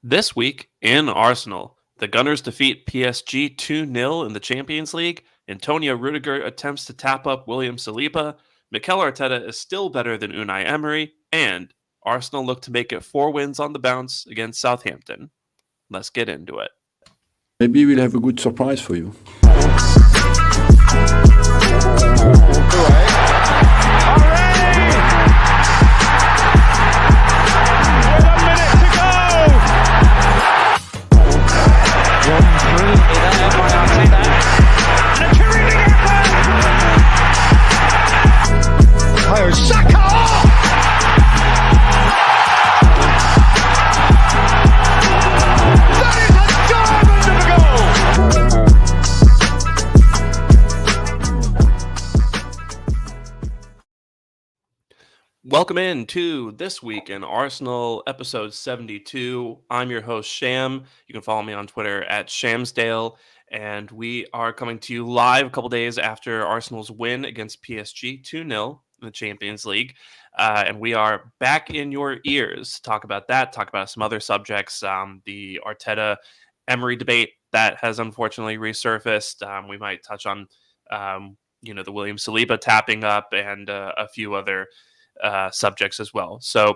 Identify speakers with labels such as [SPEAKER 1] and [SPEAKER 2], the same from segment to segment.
[SPEAKER 1] This week in Arsenal, the Gunners defeat PSG 2-0 in the Champions League. Antonio Rudiger attempts to tap up William Saliba. Mikel Arteta is still better than Unai Emery. And Arsenal look to make it 4 wins on the bounce against Southampton. Let's get into it.
[SPEAKER 2] Maybe we'll have a good surprise for you.
[SPEAKER 1] Welcome in to This Week in Arsenal, episode 72. I'm your host, Sham. You can follow me on Twitter at Shamsdale. And we are coming to you live a couple days after Arsenal's win against PSG 2-0 in the Champions League. And we are back in your ears to talk about that, talk about some other subjects, the Arteta-Emery debate that has unfortunately resurfaced. We might touch on, the William Saliba tapping up and a few other subjects as well. So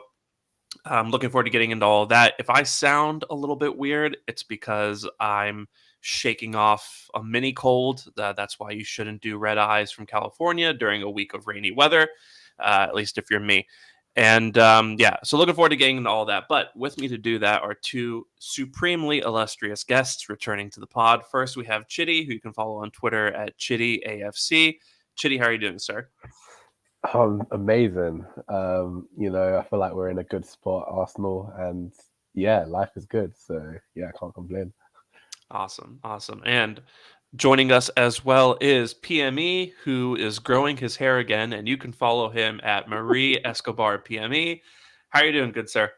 [SPEAKER 1] I'm looking forward to getting into all of that. If I sound a little bit weird, it's because I'm shaking off a mini cold. That's why you shouldn't do red eyes from California during a week of rainy weather, at least if you're me. And so looking forward to getting into all that. But with me to do that are two supremely illustrious guests returning to the pod. First, we have Chitty, who you can follow on Twitter at ChittyAFC. Chitty, how are you doing, sir?
[SPEAKER 3] Amazing. I feel like we're in a good spot, Arsenal, and life is good. So I can't complain.
[SPEAKER 1] Awesome. And joining us as well is PME, who is growing his hair again, and you can follow him at Marie Escobar PME. How are you doing, good sir?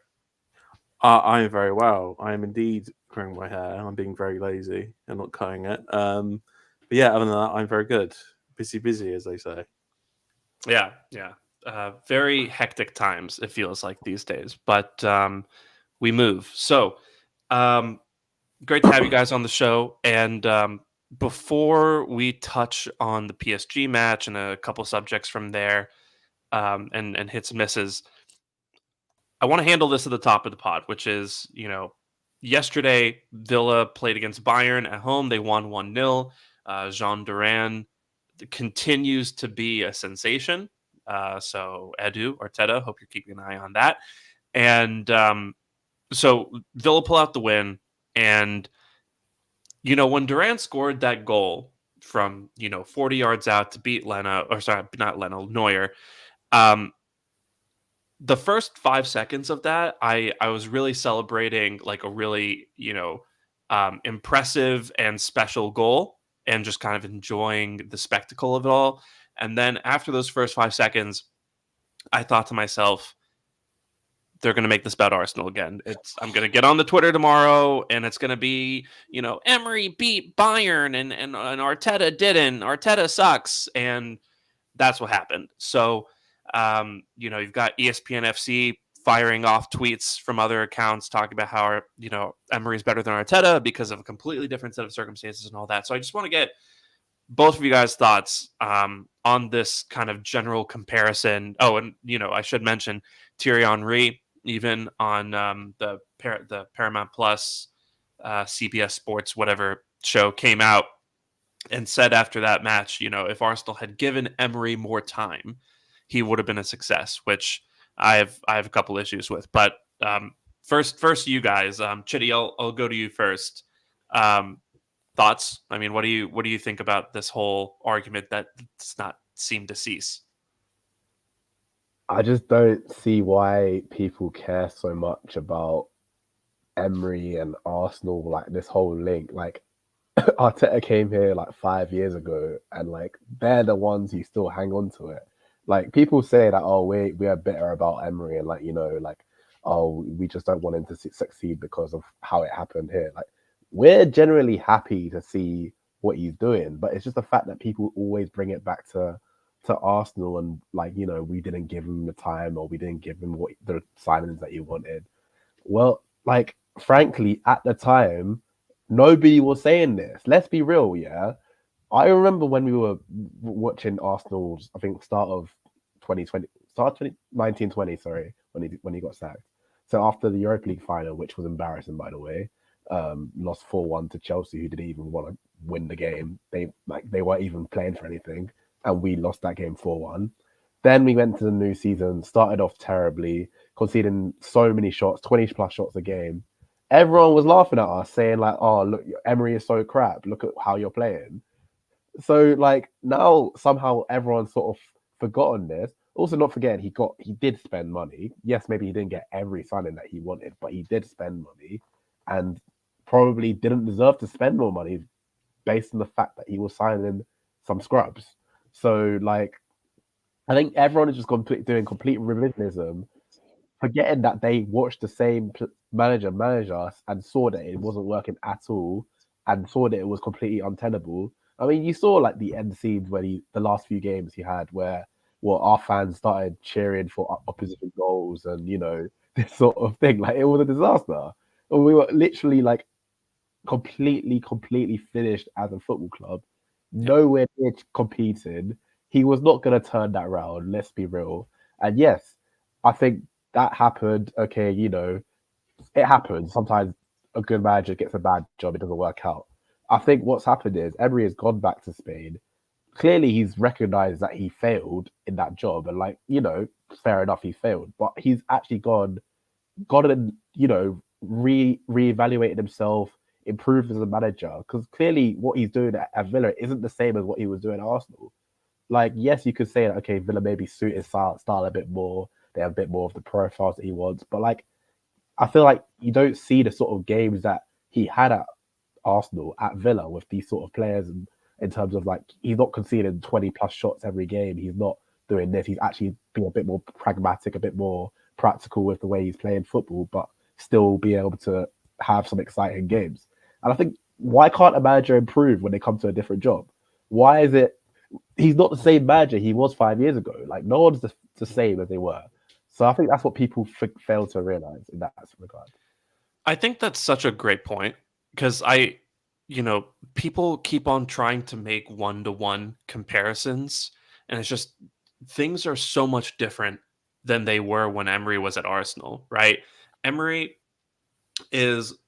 [SPEAKER 4] I am very well. I am indeed growing my hair. I'm being very lazy and not cutting it. But other than that, I'm very good. Busy, as they say.
[SPEAKER 1] Yeah. Very hectic times, it feels like these days, but we move. So great to have you guys on the show. And before we touch on the PSG match and a couple subjects from there and hits and misses, I want to handle this at the top of the pod, which is, yesterday Villa played against Bayern at home. They won 1-0. Jean Duran continues to be a sensation. So Edu, Arteta, hope you're keeping an eye on that. And so Villa pull out the win. And, when Duran scored that goal from, 40 yards out to beat Neuer, the first 5 seconds of that, I was really celebrating like a really, impressive and special goal and just kind of enjoying the spectacle of it all. And then after those first 5 seconds, I thought to myself, they're going to make this about Arsenal again. I'm going to get on the Twitter tomorrow, and it's going to be, Emery beat Bayern, and Arteta didn't. Arteta sucks, and that's what happened. So, you've got ESPN FC firing off tweets from other accounts talking about how, Emery is better than Arteta because of a completely different set of circumstances and all that. So I just want to get both of you guys' thoughts on this kind of general comparison. Oh, and, I should mention Thierry Henry, even on the Paramount Plus, CBS Sports, whatever show, came out and said after that match, if Arsenal had given Emery more time, he would have been a success, which I have a couple issues with. But first, you guys, Chitty, I'll go to you first. Thoughts? I mean, what do you think about this whole argument that does not seem to cease?
[SPEAKER 3] I just don't see why people care so much about Emery and Arsenal, like this whole link. Like Arteta came here like 5 years ago, and like they're the ones who still hang on to it. Like people say that, oh, we are bitter about Emery, and we just don't want him to succeed because of how it happened here. Like we're generally happy to see what he's doing, but it's just the fact that people always bring it back to Arsenal and we didn't give him the time, or we didn't give him what the signings that he wanted. Well, like frankly, at the time, nobody was saying this. Let's be real, yeah. I remember when we were watching Arsenal's, I think, start 2019-20, sorry, when he got sacked. So after the Europa League final, which was embarrassing, by the way, lost 4-1 to Chelsea, who didn't even want to win the game. They weren't even playing for anything, and we lost that game 4-1. Then we went to the new season, started off terribly, conceding so many shots, 20 plus shots a game. Everyone was laughing at us, saying like, "Oh, look, Emery is so crap. Look at how you're playing." So like now somehow everyone's sort of forgotten this. Also, not forgetting he did spend money. Yes, maybe he didn't get every signing that he wanted, but he did spend money, and probably didn't deserve to spend more money based on the fact that he was signing some scrubs. So like, I think everyone is just doing complete revisionism, forgetting that they watched the same manager manage us and saw that it wasn't working at all, and saw that it was completely untenable. I mean, you saw like the end scenes where the last few games he had, where our fans started cheering for opposition goals, and this sort of thing. Like it was a disaster. And we were literally like completely finished as a football club, nowhere near competing. He was not going to turn that round. Let's be real. And yes, I think that happened. Okay, it happens. Sometimes a good manager gets a bad job, it doesn't work out. I think what's happened is Emery has gone back to Spain. Clearly, he's recognized that he failed in that job, and fair enough, he failed. But he's actually gone and reevaluated himself, improved as a manager. Because clearly, what he's doing at Villa isn't the same as what he was doing at Arsenal. Like, yes, you could say that, okay, Villa maybe suit his style a bit more. They have a bit more of the profiles that he wants. But like, I feel like you don't see the sort of games that he had at Arsenal, at Villa, with these sort of players, and in terms of like, he's not conceding 20 plus shots every game. He's not doing this. He's actually being a bit more pragmatic, a bit more practical with the way he's playing football, but still be able to have some exciting games. And I think, why can't a manager improve when they come to a different job? Why is it he's not the same manager he was 5 years ago? Like, no one's the same as they were. So I think that's what people fail to realize in that regard.
[SPEAKER 1] I think that's such a great point, because people keep on trying to make one-to-one comparisons, and it's just, things are so much different than they were when Emery was at Arsenal, right? Emery is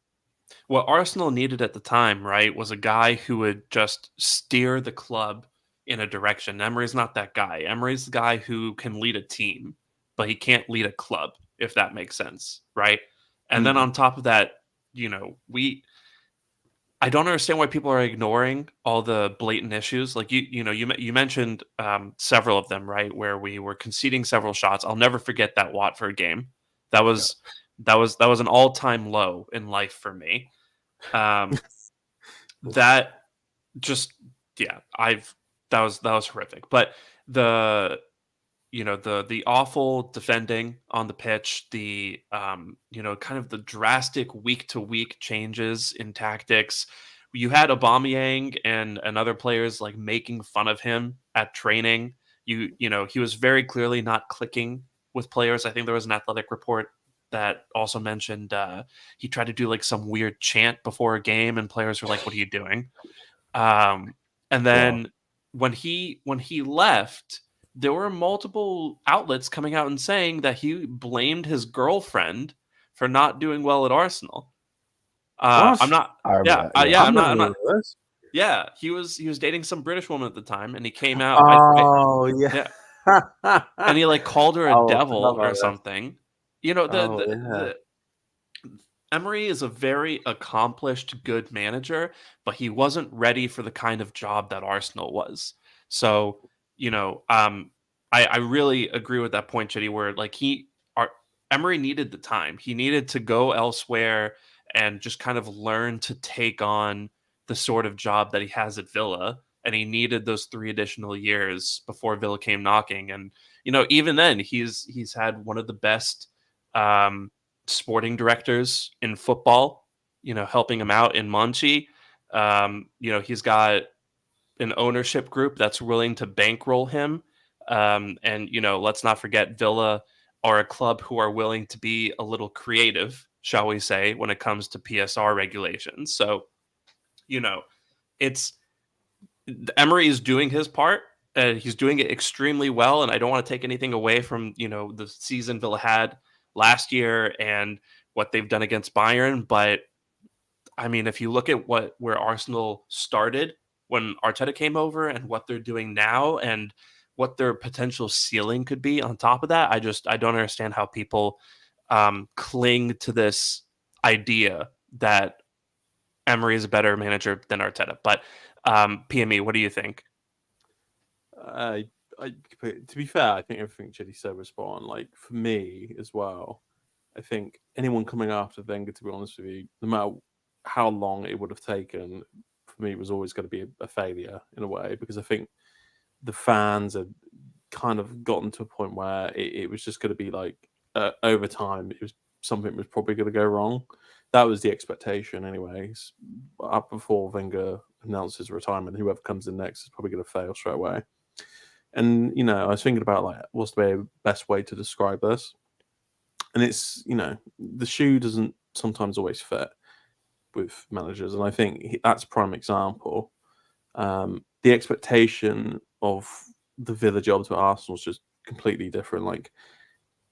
[SPEAKER 1] what Arsenal needed at the time, right? Was a guy who would just steer the club in a direction. Emery's not that guy. Emery's the guy who can lead a team, but he can't lead a club, if that makes sense, right? And then on top of that, I don't understand why people are ignoring all the blatant issues. Like you mentioned several of them, right? Where we were conceding several shots. I'll never forget that Watford game. That was an all-time low in life for me. That just that was horrific. But the awful defending on the pitch, the kind of the drastic week to week changes in tactics. You had Aubameyang and other players like making fun of him at training. He was very clearly not clicking with players. I think there was an Athletic report that also mentioned he tried to do like some weird chant before a game, and players were like, "What are you doing?" And then when he left, there were multiple outlets coming out and saying that he blamed his girlfriend for not doing well at Arsenal. I'm not. I'm not. Yeah, he was dating some British woman at the time, and he came out.
[SPEAKER 4] Oh, yeah.
[SPEAKER 1] And he like called her a devil or something. Emery is a very accomplished, good manager, but he wasn't ready for the kind of job that Arsenal was. So, I really agree with that point, Chitty, where like Emery needed the time. He needed to go elsewhere and just kind of learn to take on the sort of job that he has at Villa. And he needed those 3 additional years before Villa came knocking. And, even then he's had one of the best sporting directors in football, helping him out in Monchi. He's got an ownership group that's willing to bankroll him. And let's not forget, Villa are a club who are willing to be a little creative shall we say, when it comes to PSR regulations. So, it's Emery is doing his part. He's doing it extremely well, and I don't want to take anything away from the season Villa had last year and what they've done against Bayern. But I mean, if you look at where Arsenal started when Arteta came over and what they're doing now and what their potential ceiling could be on top of that, I don't understand how people cling to this idea that Emery is a better manager than Arteta. But PME, what do you think?
[SPEAKER 4] To be fair, I think everything Chitty said was spot on. Like, for me as well, I think anyone coming after Wenger, to be honest with you, no matter how long it would have taken, for me, it was always going to be a failure in a way, because I think the fans had kind of gotten to a point where it was just going to be like, over time, something was probably going to go wrong. That was the expectation anyways. Up before Wenger announced his retirement, whoever comes in next is probably going to fail straight away. And, I was thinking about, like, what's the best way to describe this? And it's, the shoe doesn't sometimes always fit with managers. And I think that's a prime example. The expectation of the Villa job to Arsenal is just completely different. Like,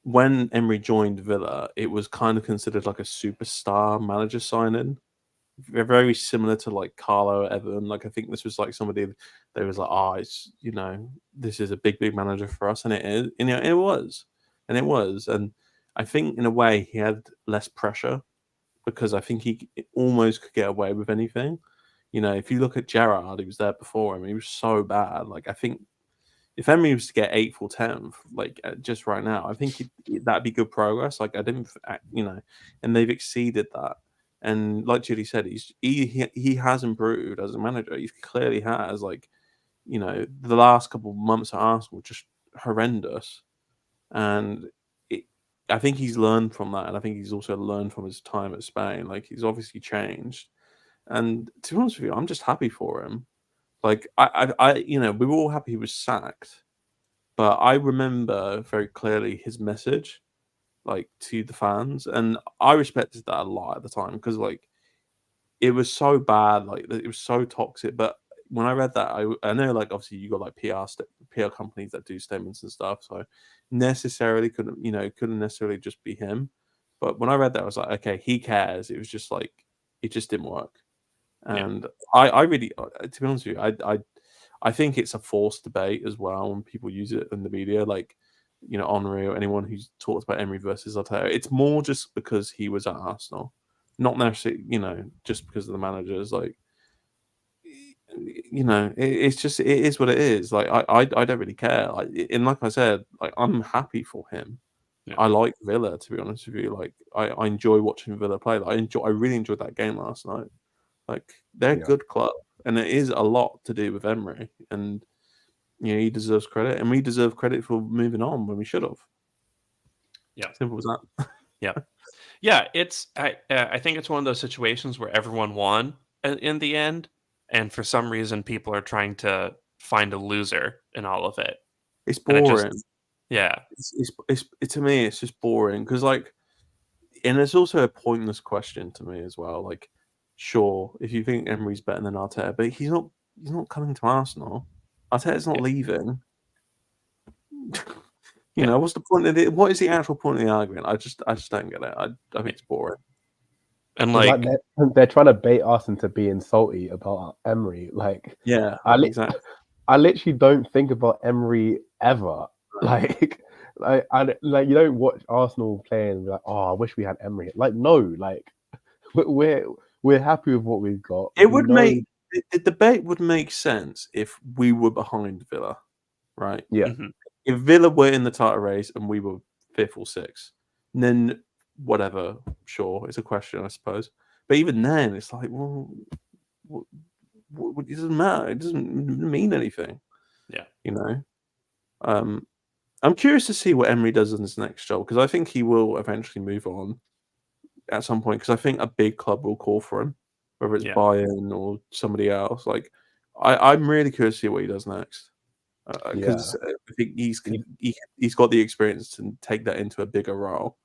[SPEAKER 4] when Emery joined Villa, it was kind of considered like a superstar manager signing. Very similar to like Carlo Evan. Like, I think this was like somebody that was like, it's this is a big manager for us, and it is. It was, and I think in a way he had less pressure because I think he almost could get away with anything. If you look at Gerrard, he was there before him. He was so bad. Like, I think if Emery was to get 8th or 10th, like just right now, I think that'd be good progress. Like, I didn't, and they've exceeded that. And like Judy said, he has improved as a manager. He clearly has. Like, the last couple of months at Arsenal were just horrendous, and I think he's learned from that, and I think he's also learned from his time at Spain. Like, he's obviously changed, and to be honest with you, I'm just happy for him. Like, we were all happy he was sacked, but I remember very clearly his message, like, to the fans, and I respected that a lot at the time because, like, it was so bad, like, it was so toxic. But when I read that, I know, like, obviously you got like PR companies that do statements and stuff, so necessarily couldn't necessarily just be him. But when I read that, I was like, okay, he cares. It was just like it just didn't work. And I really, to be honest with you, I think it's a forced debate as well when people use it in the media, like, Henry or anyone who's talked about Emery versus Arteta. It's more just because he was at Arsenal, not necessarily, just because of the managers. Like, it's just, it is what it is. Like, I don't really care. Like, and like I said, like, I'm happy for him.
[SPEAKER 1] Yeah.
[SPEAKER 4] I like Villa, to be honest with you. Like, I enjoy watching Villa play. Like, I really enjoyed that game last night. Like, they're a good club, and it is a lot to do with Emery, and he deserves credit, and we deserve credit for moving on when we should have.
[SPEAKER 1] Yeah,
[SPEAKER 4] simple as that.
[SPEAKER 1] Yeah. It's I think it's one of those situations where everyone won in the end, and for some reason people are trying to find a loser in all of it.
[SPEAKER 4] It's boring.
[SPEAKER 1] It's
[SPEAKER 4] to me, it's just boring because, like, and it's also a pointless question to me as well. Like, sure, if you think Emery's better than Arteta, but he's not coming to Arsenal. Arteta's not leaving. What's the point of it? What is the actual point of the argument? I just don't get it. I think it's boring.
[SPEAKER 1] And
[SPEAKER 3] like they're trying to bait us into being salty about Emery. Like,
[SPEAKER 4] yeah, exactly.
[SPEAKER 3] I literally don't think about Emery ever. Like you don't watch Arsenal play and be like, oh, I wish we had Emery. Like, no, like we're happy with what we've got.
[SPEAKER 4] The debate would make sense if we were behind Villa, right?
[SPEAKER 3] Yeah.
[SPEAKER 1] Mm-hmm.
[SPEAKER 4] If Villa were in the title race and we were 5th or 6th, then whatever, sure, it's a question, I suppose. But even then, it's like, well, it doesn't matter. It doesn't mean anything.
[SPEAKER 1] Yeah.
[SPEAKER 4] I'm curious to see what Emery does in his next job, because I think he will eventually move on at some point, because I think a big club will call for him, whether it's Bayern or somebody else. Like, I'm really curious to see what he does next, because I think he's got the experience to take that into a bigger role.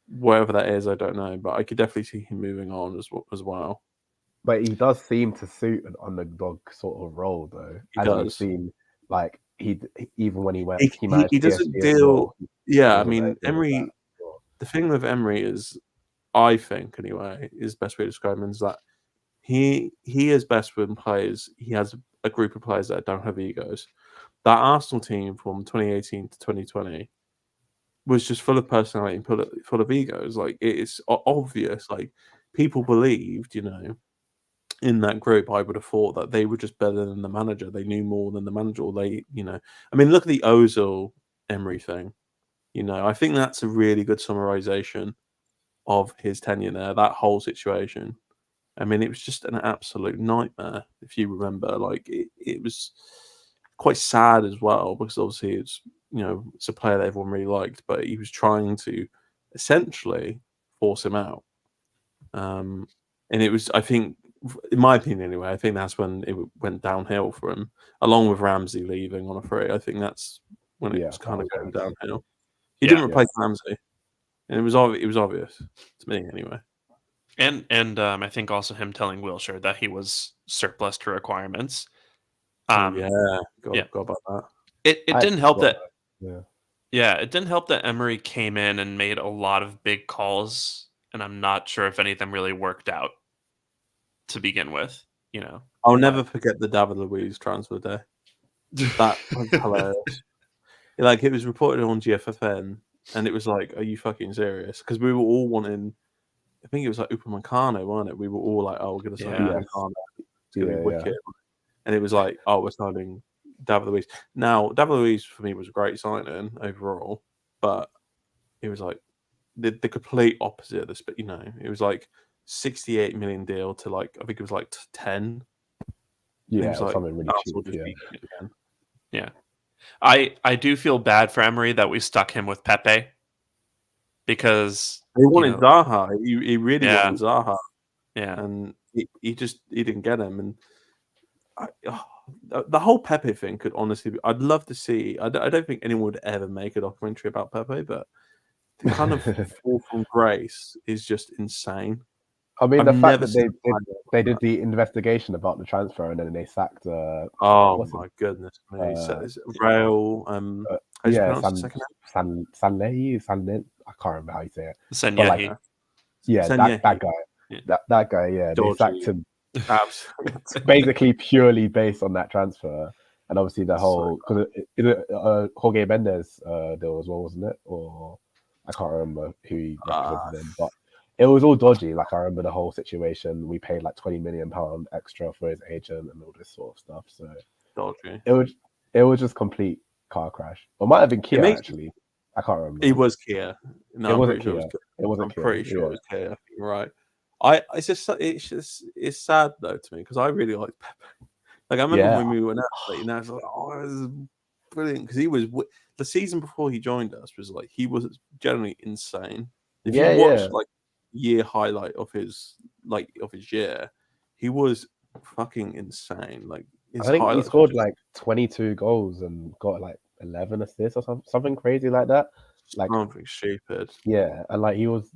[SPEAKER 4] whatever that is, I don't know, but I could definitely see him moving on as well.
[SPEAKER 3] But he does seem to suit an underdog sort of role, though.
[SPEAKER 4] He
[SPEAKER 3] As we've
[SPEAKER 4] does.
[SPEAKER 3] seen, like even when he
[SPEAKER 4] He
[SPEAKER 3] managed
[SPEAKER 4] doesn't
[SPEAKER 3] PSG as
[SPEAKER 4] deal.
[SPEAKER 3] well.
[SPEAKER 4] Yeah, I
[SPEAKER 3] Wasn't
[SPEAKER 4] mean
[SPEAKER 3] very good with
[SPEAKER 4] Emery.
[SPEAKER 3] that. Well,
[SPEAKER 4] The thing with Emery is, I think anyway, is the best way to describe him is that he is best when players. He has a group of players that don't have egos. That Arsenal team from 2018 to 2020 was just full of personality and full of egos. Like it's obvious. Like people believed, in that group, I would have thought that they were just better than the manager. They knew more than the manager. Or I mean, look at the Ozil Emery thing. I think that's a really good summarization of his tenure there. That whole situation. I mean, it was just an absolute nightmare. If you remember, like it was quite sad as well because obviously it's a player that everyone really liked, but he was trying to essentially force him out. And it was, I think, in my opinion anyway, I think that's when it went downhill for him, along with Ramsey leaving on a free. I think that's when it
[SPEAKER 3] yeah,
[SPEAKER 4] was kind of
[SPEAKER 3] that
[SPEAKER 4] going
[SPEAKER 3] was bad.
[SPEAKER 4] downhill. He
[SPEAKER 1] Yeah.
[SPEAKER 4] didn't replace Ramsey, and it was obvious to me anyway.
[SPEAKER 1] And I think also him telling Wilshere that he was surplus to requirements.
[SPEAKER 4] Yeah,
[SPEAKER 1] yeah.
[SPEAKER 4] got about that.
[SPEAKER 1] It didn't help that.
[SPEAKER 3] Yeah,
[SPEAKER 1] It didn't help that Emery came in and made a lot of big calls, and I'm not sure if any of them really worked out to begin with.
[SPEAKER 4] I'll never forget the David Luiz transfer day. That was hilarious. Like it was reported on GFFN, and it was like, "Are you fucking serious?" Because we were all wanting. I think it was like Upamecano, wasn't it? We were all like, "Oh, we're going to sign Upamecano. It's going to be wicked." And it was like, "Oh, we're signing David Luiz." Now, David Luiz for me was a great signing overall, but it was like the complete opposite of this. But it was like 68 million deal to like I think it was like 10.
[SPEAKER 3] Yeah,
[SPEAKER 4] it was like
[SPEAKER 3] something really
[SPEAKER 4] Arsenal
[SPEAKER 3] cheap.
[SPEAKER 4] just
[SPEAKER 3] Yeah.
[SPEAKER 4] beating it again.
[SPEAKER 1] Yeah. I do feel bad for Emery that we stuck him with Pepe because
[SPEAKER 4] He wanted Zaha. He really
[SPEAKER 1] Yeah.
[SPEAKER 4] wanted Zaha,
[SPEAKER 1] yeah.
[SPEAKER 4] and he didn't get him. And the whole Pepe thing could honestly be, I'd love to see. I don't think anyone would ever make a documentary about Pepe, but the kind of fall from grace is just insane.
[SPEAKER 3] I mean,
[SPEAKER 4] I've
[SPEAKER 3] the fact
[SPEAKER 4] never
[SPEAKER 3] that
[SPEAKER 4] seen
[SPEAKER 3] they did the investigation about the transfer and then they sacked.
[SPEAKER 4] Oh my goodness me! Rail. How do you pronounce the second name?
[SPEAKER 3] Sanley. I can't remember how you say it.
[SPEAKER 1] Senyehi.
[SPEAKER 3] But like, yeah,
[SPEAKER 4] Senyehi.
[SPEAKER 3] that guy.
[SPEAKER 1] Yeah.
[SPEAKER 3] That guy. Yeah, they sacked him.
[SPEAKER 4] Absolutely.
[SPEAKER 3] Basically, purely based on that transfer, and obviously the whole because Jorge Mendes deal as well, wasn't it? Or I can't remember who he represented him, but it was all dodgy. Like I remember the whole situation. We paid like £20 million extra for his agent and all this sort of stuff. So
[SPEAKER 4] dodgy.
[SPEAKER 3] It was just complete car crash. Or might have been Kia actually. I can't remember.
[SPEAKER 4] It was Kia. No,
[SPEAKER 3] it wasn't Kia. It wasn't
[SPEAKER 4] I'm
[SPEAKER 3] Kia.
[SPEAKER 4] pretty sure
[SPEAKER 3] Yeah.
[SPEAKER 4] it was Kia. You're right. It's sad though to me because I really like Pepe. Like I remember when we went out, I was like, "Oh, this is brilliant!" Because he was the season before he joined us was like he was generally insane. If you watch like year highlight of his year, he was fucking insane. Like
[SPEAKER 3] I think he scored like 22 goals and got like 11 assists or something crazy like that. Like
[SPEAKER 4] something stupid.
[SPEAKER 3] Yeah, and like he was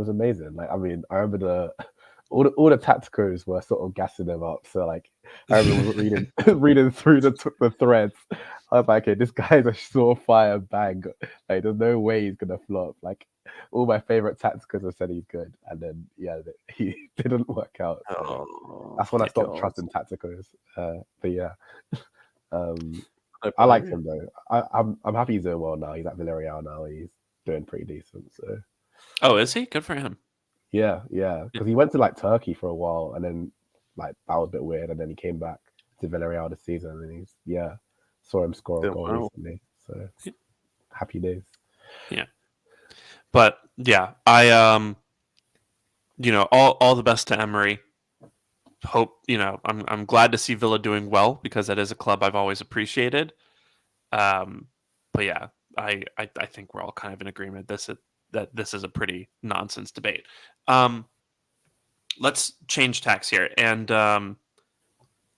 [SPEAKER 3] amazing. Like I mean, I remember all the tacticos were sort of gassing him up. So like I remember reading through the threads. I was like, okay, this guy's a surefire bang. Like there's no way he's gonna flop. Like all my favorite tacticos have said he's good, and then he didn't work out. So that's when I stopped trusting tacticos. But yeah, I liked him though. I'm happy he's doing well now. He's at Villarreal now. He's doing pretty decent. So.
[SPEAKER 1] Oh, is he? Good for him.
[SPEAKER 3] Yeah. Because he went to like Turkey for a while, and then like that was a bit weird, and then he came back to Villarreal this season, and saw him score a goal recently. So happy days.
[SPEAKER 1] Yeah. But yeah, I all the best to Emery. Hope I'm glad to see Villa doing well because that is a club I've always appreciated. But yeah, I think we're all kind of in agreement that this is a pretty nonsense debate. Let's change tacks here and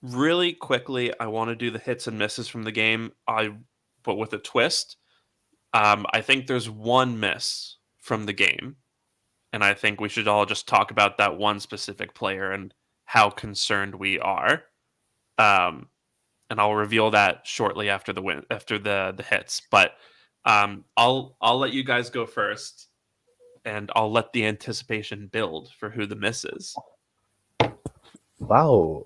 [SPEAKER 1] really quickly, I want to do the hits and misses from the game. But with a twist. I think there's one miss from the game and I think we should all just talk about that one specific player and how concerned we are. And I'll reveal that shortly after the hits. But I'll let you guys go first, and I'll let the anticipation build for who the miss is.
[SPEAKER 3] Wow.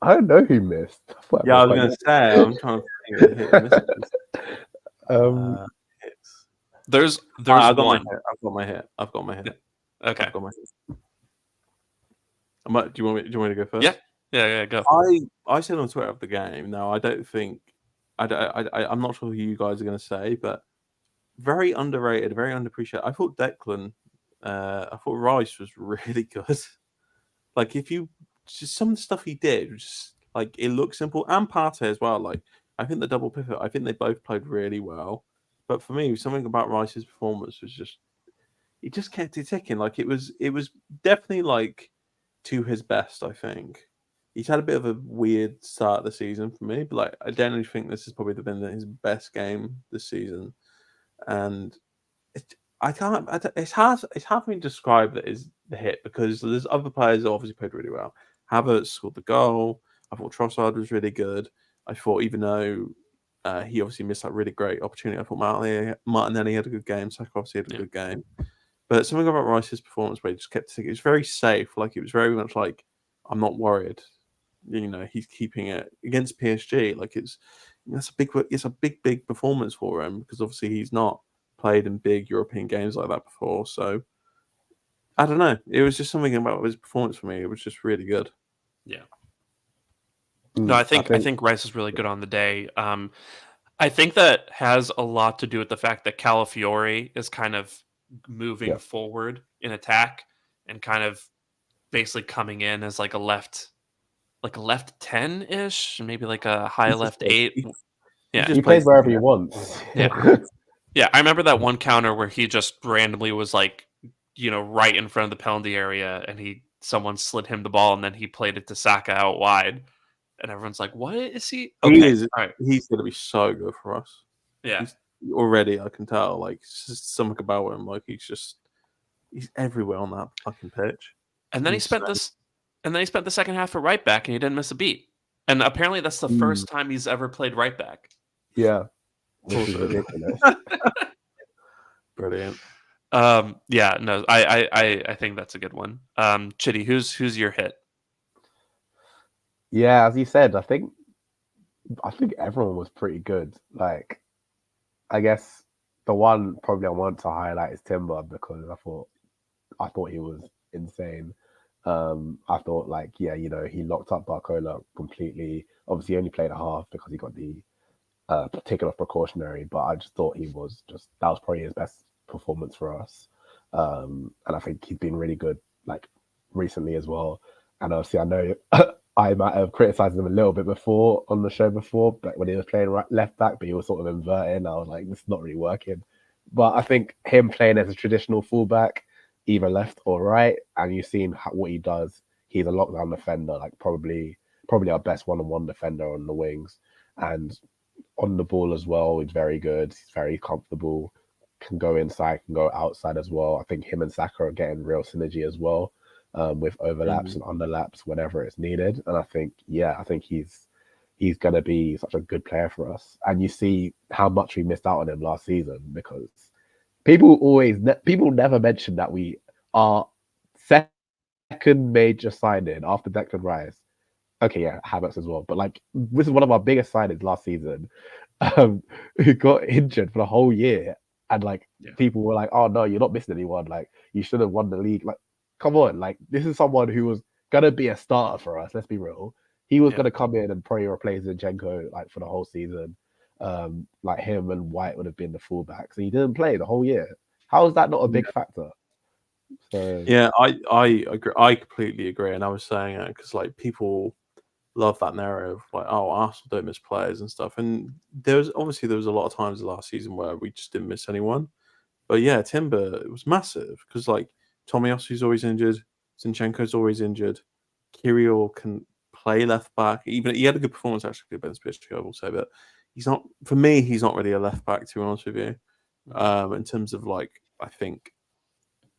[SPEAKER 3] I don't know who missed.
[SPEAKER 4] Yeah, I was going to say, I'm trying to think of the hit and misses. Hits.
[SPEAKER 1] There's
[SPEAKER 4] I've got
[SPEAKER 1] one.
[SPEAKER 4] I've got my hit.
[SPEAKER 1] Okay.
[SPEAKER 4] I've got my hit. Do you want me to go first?
[SPEAKER 1] Yeah, go.
[SPEAKER 4] I said on Twitter of the game. Now I don't think I'm not sure who you guys are going to say, but very underrated, very underappreciated. I thought Declan, I thought Rice was really good. Like if you just some of the stuff he did, just like it looked simple, and Partey as well. Like I think the double pivot, I think they both played really well. But for me, something about Rice's performance was just he just kept it ticking. Like it was definitely like to his best. I think he's had a bit of a weird start of the season for me, but like I generally think this has probably been his best game this season. And it's hard for me to describe that as the hit because there's other players that obviously played really well. Havertz scored the goal. I thought Trossard was really good. I thought even though he obviously missed that really great opportunity, I thought Martinelli had a good game. Saka obviously had a good game. But something about Rice's performance where he just kept thinking, it was very safe. Like it was very much like, I'm not worried. You know, he's keeping it against PSG. Like it's a big performance for him because obviously he's not played in big European games like that before. So I don't know. It was just something about his performance for me. It was just really good.
[SPEAKER 1] Yeah. No, I think Rice is really good on the day. I think that has a lot to do with the fact that Calafiori is kind of moving forward in attack and kind of basically coming in as like a left 10-ish, maybe like a high left 8.
[SPEAKER 3] He plays wherever he wants.
[SPEAKER 1] Yeah, I remember that one counter where he just randomly was like, right in front of the penalty area, and someone slid him the ball, and then he played it to Saka out wide, and everyone's like, "What is he?" Okay,
[SPEAKER 4] all right. He's going to be so good for us.
[SPEAKER 1] Yeah,
[SPEAKER 4] already I can tell. Like just something about him. Like he's everywhere on that fucking pitch.
[SPEAKER 1] And then he spent the second half at right back, and he didn't miss a beat. And apparently, that's the first time he's ever played right back.
[SPEAKER 3] Yeah. Which is ridiculous.
[SPEAKER 4] Brilliant.
[SPEAKER 1] Yeah, no, I think that's a good one. Chitty, who's your hit?
[SPEAKER 3] Yeah, as you said, I think everyone was pretty good. Like, I guess the one probably I want to highlight is Timber because I thought he was insane. I thought he locked up Barcola completely. Obviously, he only played a half because he got the taken off precautionary, but I just thought that was probably his best performance for us. And I think he's been really good like recently as well. And obviously I know I might have criticized him a little bit before on the show before, like when he was playing left back, but he was sort of inverting. I was like, this is not really working. But I think him playing as a traditional fullback, either left or right, and you've seen what he does. He's a lockdown defender, like probably our best one-on-one defender on the wings. And on the ball as well, he's very good. He's very comfortable. Can go inside, can go outside as well. I think him and Saka are getting real synergy as well, with overlaps and underlaps whenever it's needed. And I think he's going to be such a good player for us. And you see how much we missed out on him last season because people never mention that we are second major signing after Declan Rice. Okay, yeah, Havertz as well. But like, this is one of our biggest signings last season, who got injured for the whole year. And like, people were like, "Oh no, you're not missing anyone. Like, you should have won the league." Like, come on, like this is someone who was gonna be a starter for us. Let's be real. He was gonna come in and probably replace Zinchenko like for the whole season. Like him and White would have been the fullbacks, and he didn't play the whole year. How is that not a big factor? So
[SPEAKER 4] yeah, I agree. I completely agree. And I was saying it because like people love that narrative, like, oh, Arsenal don't miss players and stuff. And there was a lot of times last season where we just didn't miss anyone. But yeah, Timber, it was massive because like Tomiyasu's always injured, Zinchenko's always injured, Kirill can play left back. Even he had a good performance actually against PSG, I will say, but he's not really a left back, to be honest with you. In terms of like, I think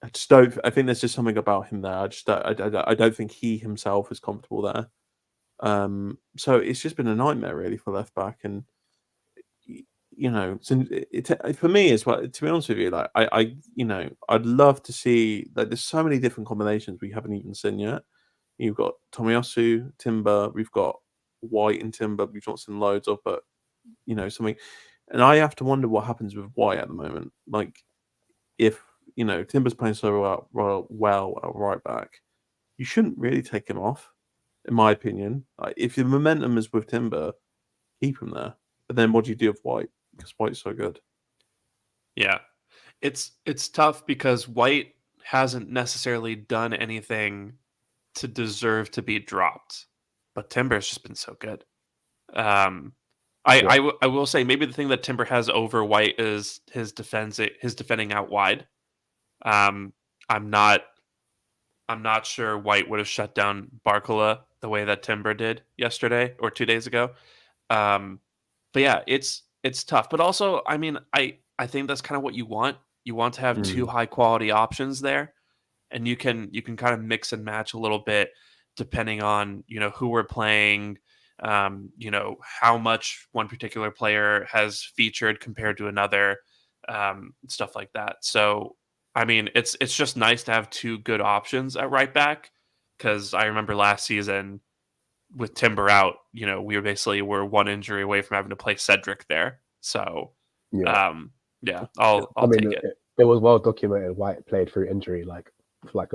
[SPEAKER 4] I just don't. I think there's just something about him there. I don't think he himself is comfortable there. So it's just been a nightmare really for left back, and you know, for me as well. To be honest with you, like I'd love to see, like, there's so many different combinations we haven't even seen yet. You've got Tomiyasu, Timber, we've got White and Timber. We've not seen loads of, but something. And I have to wonder what happens with White at the moment. Like, if Timber's playing so well at right back, you shouldn't really take him off, in my opinion. Like, if the momentum is with Timber, keep him there. But then what do you do with White? Because White's so good.
[SPEAKER 1] Yeah, it's tough because White hasn't necessarily done anything to deserve to be dropped, but Timber's just been so good. I will say maybe the thing that Timber has over White is his defending out wide. I'm not sure White would have shut down Barcola the way that Timber did yesterday or 2 days ago. But yeah, it's tough. But also, I mean, I think that's kind of what you want. You want to have two high quality options there, and you can kind of mix and match a little bit depending on who we're playing, how much one particular player has featured compared to another, stuff like that. So I mean, it's just nice to have two good options at right back, because I remember last season with Timber out, we were one injury away from having to play Cedric there. So I'll take it.
[SPEAKER 3] It was well documented White played through injury for a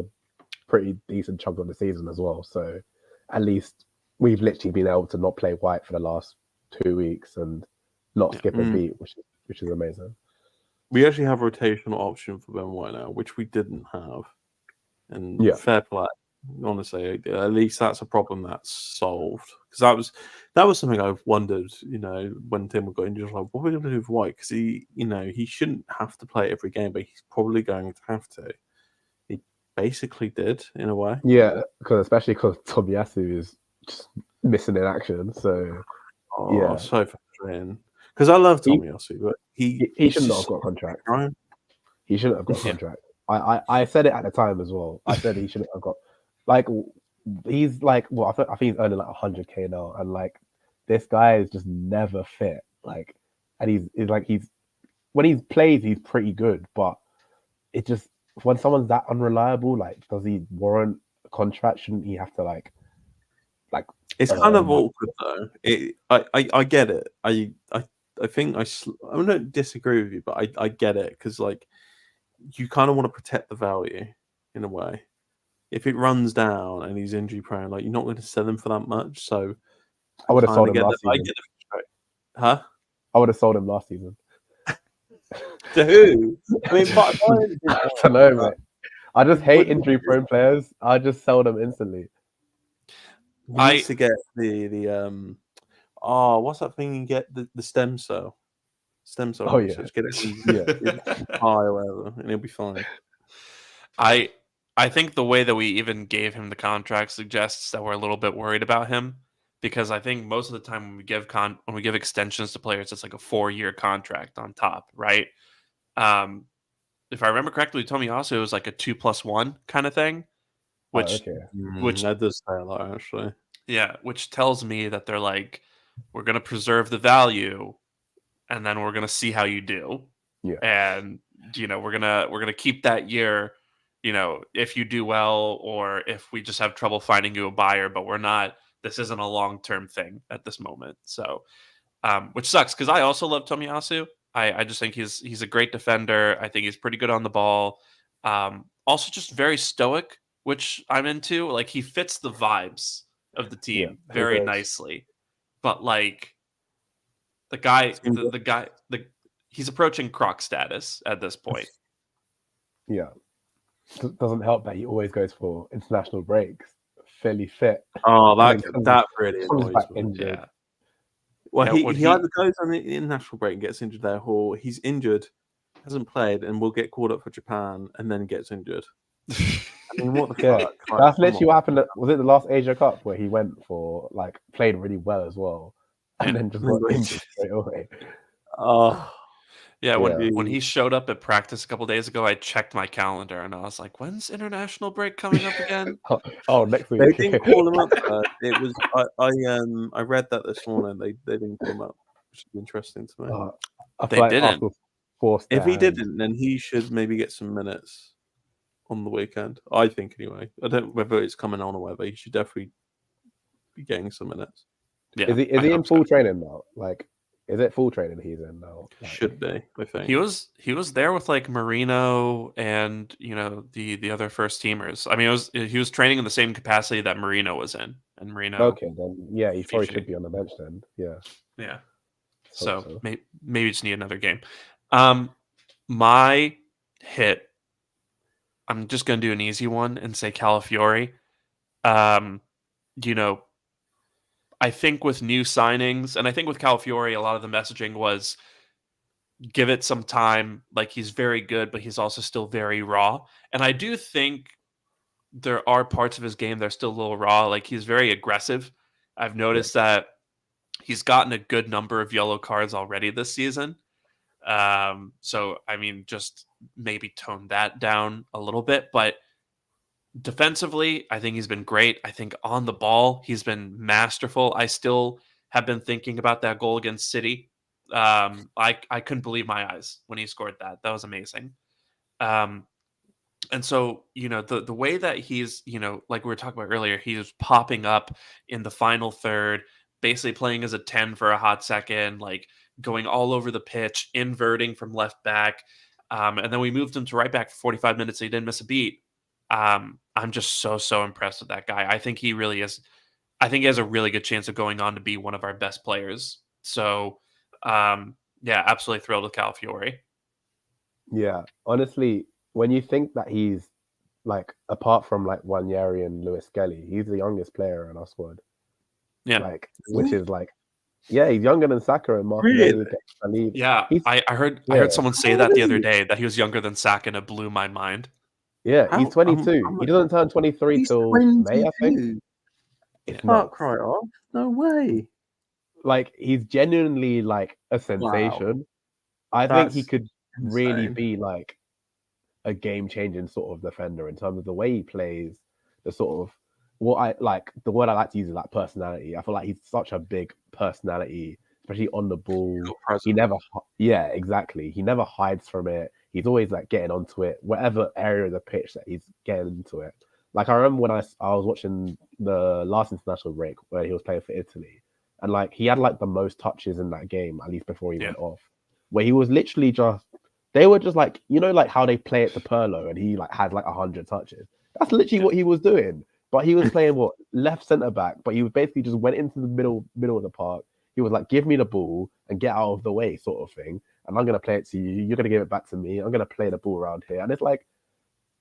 [SPEAKER 3] pretty decent chunk of the season as well. So at least we've literally been able to not play White for the last 2 weeks and not skip a beat, which is amazing.
[SPEAKER 4] We actually have a rotational option for Ben White now, which we didn't have. And fair play, honestly. At least that's a problem that's solved. Because that was something I've wondered, when Tim got injured, like, what are we going to do with White? Because he shouldn't have to play every game, but he's probably going to have to. He basically did, in a way.
[SPEAKER 3] Yeah, especially because Tomiyasu is just missing in action. So,
[SPEAKER 4] so frustrating. Because I love Tomiyasu, but he
[SPEAKER 3] should not have got a contract.
[SPEAKER 4] Right?
[SPEAKER 3] He shouldn't have got a contract. I said it at the time as well. I said he shouldn't have got, he's I think he's earning 100K now, and this guy is just never fit. And he's when he plays, he's pretty good, but it just, when someone's that unreliable, does he warrant a contract? Shouldn't he have to
[SPEAKER 4] It's kind of awkward though. I get it. I think I don't disagree with you, but I get it, because you kind of want to protect the value in a way. If it runs down and he's injury prone, you're not going to sell him for that much. So
[SPEAKER 3] I would have sold him last season.
[SPEAKER 4] Huh?
[SPEAKER 3] I would have sold him last season.
[SPEAKER 4] To who? I mean,
[SPEAKER 3] I don't know, mate. I just hate injury prone players. I just sell them instantly.
[SPEAKER 4] I used to get the what's that thing you get, the stem cell?
[SPEAKER 3] Oh yeah,
[SPEAKER 4] just get it high or whatever, and it'll be fine.
[SPEAKER 1] I think the way that we even gave him the contract suggests that we're a little bit worried about him, because I think most of the time when we give extensions to players, it's like a 4-year contract on top, right? If I remember correctly, Tomiyasu was like a 2+1 kind of thing, which
[SPEAKER 4] that does say a lot, actually.
[SPEAKER 1] Yeah, which tells me that they're like, we're going to preserve the value, and then we're going to see how you do.
[SPEAKER 3] Yeah,
[SPEAKER 1] and we're gonna keep that year. If you do well, or if we just have trouble finding you a buyer, but we're not. This isn't a long-term thing at this moment. So, which sucks, because I also love Tomiyasu. I just think he's a great defender. I think he's pretty good on the ball. Also, just very stoic, which I'm into. He fits the vibes of the team very nicely. But the guy, he's approaching Croc status at this point.
[SPEAKER 3] Yeah. Doesn't help that he always goes for international breaks, fairly fit.
[SPEAKER 4] Oh, that really annoys me.
[SPEAKER 1] Yeah.
[SPEAKER 4] Well, he either goes on the international break and gets injured there, or he's injured, hasn't played, and will get called up for Japan and then gets injured. I mean, what the fuck?
[SPEAKER 3] That's literally what happened. Was it the last Asia Cup where he went for played really well as well, and then just got injured straight away?
[SPEAKER 4] Oh.
[SPEAKER 1] Yeah,
[SPEAKER 3] Yeah.
[SPEAKER 1] when he showed up at practice a couple days ago, I checked my calendar and I was like, "When's international break coming up again?"
[SPEAKER 3] Oh, next
[SPEAKER 4] They
[SPEAKER 3] week.
[SPEAKER 4] didn't call him up. It was I read that this morning. They didn't call him up, which is interesting to me.
[SPEAKER 3] I
[SPEAKER 1] They
[SPEAKER 3] feel like
[SPEAKER 1] didn't.
[SPEAKER 3] Arsenal forced
[SPEAKER 4] If
[SPEAKER 3] their
[SPEAKER 4] he
[SPEAKER 3] hand.
[SPEAKER 4] didn't, then he should maybe get some minutes on the weekend. I think anyway. I don't know whether it's coming on or whether he should definitely be getting some minutes.
[SPEAKER 1] Yeah,
[SPEAKER 3] Is he
[SPEAKER 1] I
[SPEAKER 3] in
[SPEAKER 1] hope
[SPEAKER 3] full
[SPEAKER 1] so.
[SPEAKER 3] training now? Like, is it full training he's in now? Like,
[SPEAKER 4] Should be, I think.
[SPEAKER 1] He was there with like Merino and the other first teamers. I mean, he was training in the same capacity that Merino was in, and Merino,
[SPEAKER 3] okay, then yeah, he probably
[SPEAKER 1] Fiji.
[SPEAKER 3] should be on the bench then. Yeah.
[SPEAKER 1] Yeah.
[SPEAKER 3] Hope
[SPEAKER 1] So
[SPEAKER 3] so.
[SPEAKER 1] maybe just need another game. My hit. I'm just gonna do an easy one and say Calafiori. You know, I think with new signings, and I think with Calafiori, a lot of the messaging was give it some time. Like he's very good, but he's also still very raw. And I do think there are parts of his game that are still a little raw. Like he's very aggressive. I've noticed that he's gotten a good number of yellow cards already this season. So I mean, just maybe tone that down a little bit. But defensively, I think he's been great. I think on the ball, he's been masterful. I still have been thinking about that goal against City. I couldn't believe my eyes when he scored that. That was amazing. Um, and so, the way that he's, like we were talking about earlier, he was popping up in the final third, basically playing as a 10 for a hot second, like going all over the pitch, inverting from left back. And then we moved him to right back for 45 minutes. So he didn't miss a beat. I'm just so impressed with that guy. I think he really is. I think he has a really good chance of going on to be one of our best players. So, yeah, absolutely thrilled with Calafiori.
[SPEAKER 3] Yeah, honestly, when you think that he's like, apart from like Wanyeri and Lewis Skelly, he's the youngest player in our squad.
[SPEAKER 1] Yeah,
[SPEAKER 3] Like, which is like, yeah, he's younger than Saka and
[SPEAKER 4] Really?
[SPEAKER 3] Martinelli.
[SPEAKER 1] yeah.
[SPEAKER 3] He's,
[SPEAKER 1] I heard
[SPEAKER 3] yeah,
[SPEAKER 1] someone say
[SPEAKER 4] How
[SPEAKER 1] that
[SPEAKER 4] old
[SPEAKER 1] the
[SPEAKER 4] is
[SPEAKER 1] other
[SPEAKER 4] he?
[SPEAKER 1] day that he was younger than Saka, and it blew my mind.
[SPEAKER 3] yeah,
[SPEAKER 4] How-
[SPEAKER 3] he's 22.
[SPEAKER 4] I'm-
[SPEAKER 3] He doesn't turn 23
[SPEAKER 4] He's
[SPEAKER 3] till May, I think.
[SPEAKER 4] 22.
[SPEAKER 3] It's
[SPEAKER 1] Yeah.
[SPEAKER 3] not
[SPEAKER 4] Fuck right off. No way.
[SPEAKER 3] like he's genuinely like a sensation. I think he
[SPEAKER 4] That's
[SPEAKER 3] could really
[SPEAKER 4] insane.
[SPEAKER 3] be like a game-changing sort of defender in terms of the way he plays, the sort of the word I like to use is like personality. I feel like he's such a big personality, especially on the ball.
[SPEAKER 4] Got presence.
[SPEAKER 3] He never, yeah, exactly. He never hides from it. He's always like getting onto it, whatever area of the pitch that he's getting into it. Like I remember when I was watching the last international break where he was playing for Italy, and like he had like the most touches in that game, at least before he went off, where he was literally just. They were just like, like how they play it to Pirlo and he like had like 100 touches. That's literally what he was doing. But he was playing what, left centre back, but he was basically just went into the middle of the park. He was like, give me the ball and get out of the way, sort of thing. And I'm gonna play it to you. You're gonna give it back to me. I'm gonna play the ball around here. And it's like,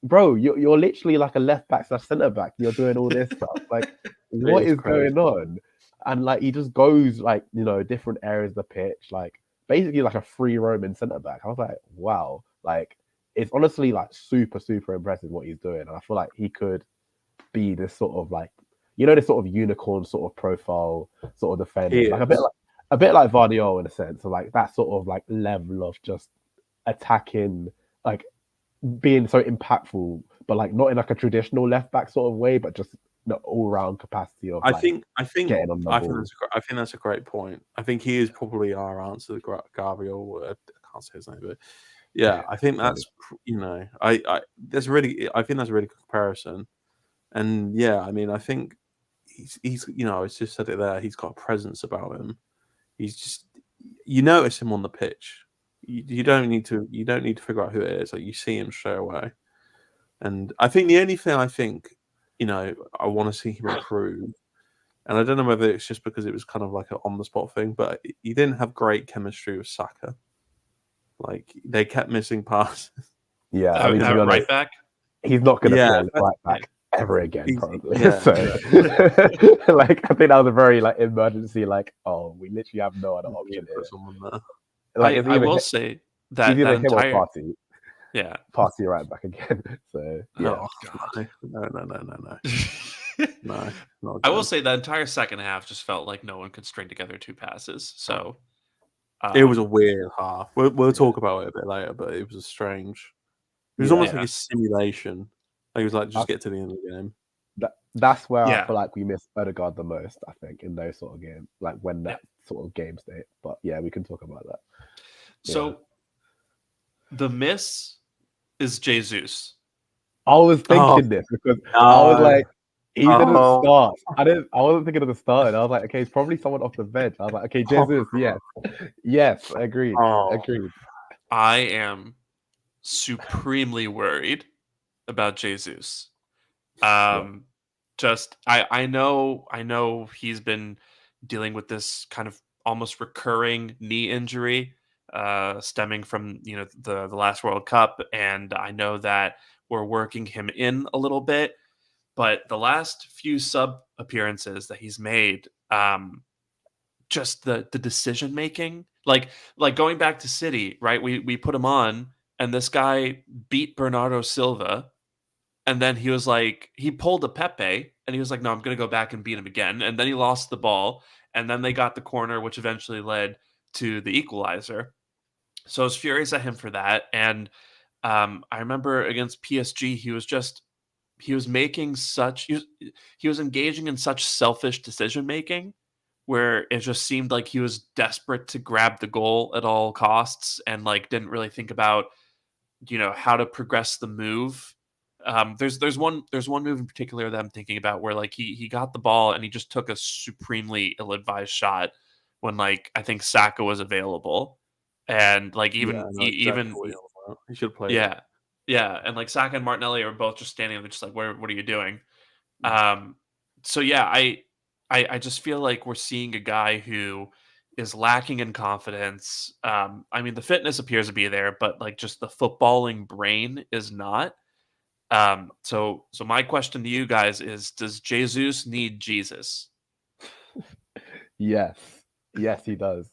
[SPEAKER 3] bro, you're literally like a left back / centre back. You're doing all this stuff. Like, what is going on? And like he just goes like, different areas of the pitch, like basically like a free roaming centre back. I was like, wow, like it's honestly like super impressive what he's doing, and I feel like he could be this sort of like, this sort of unicorn sort of profile sort of defender, like a bit like Vardiol in a sense, of like that sort of like level of just attacking, like being so impactful, but like not in like a traditional left back sort of way, but just the all round capacity of.
[SPEAKER 4] I think
[SPEAKER 3] getting on the ball.
[SPEAKER 4] I think that's a great point. I think he is probably our answer to Gabriel. I can't say his name, but yeah, I think that's I think that's a really good comparison. And yeah, I mean, I think he's it's just said it there. He's got a presence about him. He's just notice him on the pitch. You don't need to figure out who it is. Like you see him straight away. And I think the only thing I want to see him improve, and I don't know whether it's just because it was kind of like an on the spot thing, but he didn't have great chemistry with Saka. Like they kept missing passes.
[SPEAKER 3] Yeah, I mean,
[SPEAKER 1] right back.
[SPEAKER 3] He's not going to play right back ever again, probably. So, like, I think that was a very like emergency. Like, oh, we literally have no other option here.
[SPEAKER 1] Like, I will say that
[SPEAKER 3] either
[SPEAKER 1] him
[SPEAKER 3] or Party.
[SPEAKER 1] Yeah,
[SPEAKER 3] Party right back again. So yeah.
[SPEAKER 4] Oh god, no. No,
[SPEAKER 1] I will say that entire second half just felt like no one could string together two passes. So
[SPEAKER 4] It was a weird half. We'll talk about it a bit later, but it was strange. It was almost like a simulation. Like, it was like, just get to the end of the game.
[SPEAKER 3] That's where I
[SPEAKER 1] Yeah.
[SPEAKER 3] feel like we miss Odegaard the most, I think, in those sort of games, like when that sort of game state. But yeah, we can talk about that.
[SPEAKER 1] So the miss is Jesus.
[SPEAKER 3] I was thinking this because I was like, he didn't start. I wasn't thinking of the start. I was like, okay, it's probably someone off the bench. I was like, okay, Jesus, yes, agreed.
[SPEAKER 1] I am supremely worried about Jesus. Just I know he's been dealing with this kind of almost recurring knee injury, stemming from the last World Cup, and I know that we're working him in a little bit, but the last few sub appearances that he's made, just the decision making, like going back to City, right? We put him on, and this guy beat Bernardo Silva. And then he was like, he pulled a Pepe, and he was like, no, I'm going to go back and beat him again. And then he lost the ball, and then they got the corner, which eventually led to the equalizer. So I was furious at him for that. And I remember against PSG, he was making he was engaging in such selfish decision making, where it just seemed like he was desperate to grab the goal at all costs, and like didn't really think about how to progress the move. There's one move in particular that I'm thinking about where like he got the ball and he just took a supremely ill-advised shot when like I think Saka was available, and like
[SPEAKER 4] He should play.
[SPEAKER 1] And like Saka and Martinelli are both just standing there, just like, what are you doing? So yeah, I just feel like we're seeing a guy who is lacking in confidence. I mean, the fitness appears to be there, but like just the footballing brain is not. So my question to you guys is: does Jesus need Jesus?
[SPEAKER 3] Yes, he does.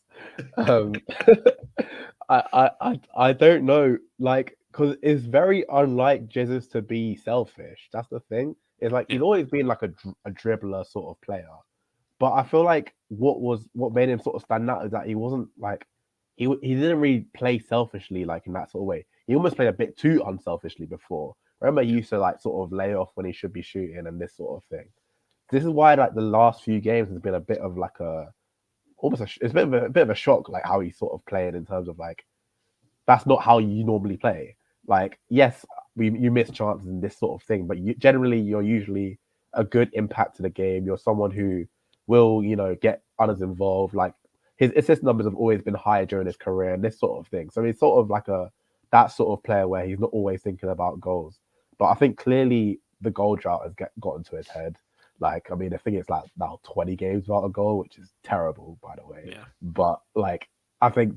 [SPEAKER 3] I don't know, like, because it's very unlike Jesus to be selfish. That's the thing. It's like he's always been like a dribbler sort of player, but I feel like what made him sort of stand out is that he wasn't like he didn't really play selfishly like in that sort of way. He almost played a bit too unselfishly before. Remember, he used to like sort of lay off when he should be shooting and this sort of thing. This is why like the last few games has been a bit of like it's been a bit of a shock, like how he's sort of playing in terms of like that's not how you normally play. Like, yes, you miss chances and this sort of thing, but you're usually a good impact to the game. You're someone who will, get others involved. Like his assist numbers have always been higher during his career and this sort of thing. So he's sort of like that sort of player where he's not always thinking about goals. But I think clearly the goal drought has gotten to his head. Like, I mean, I think it's like now 20 games without a goal, which is terrible, by the way.
[SPEAKER 1] Yeah.
[SPEAKER 3] But like, I think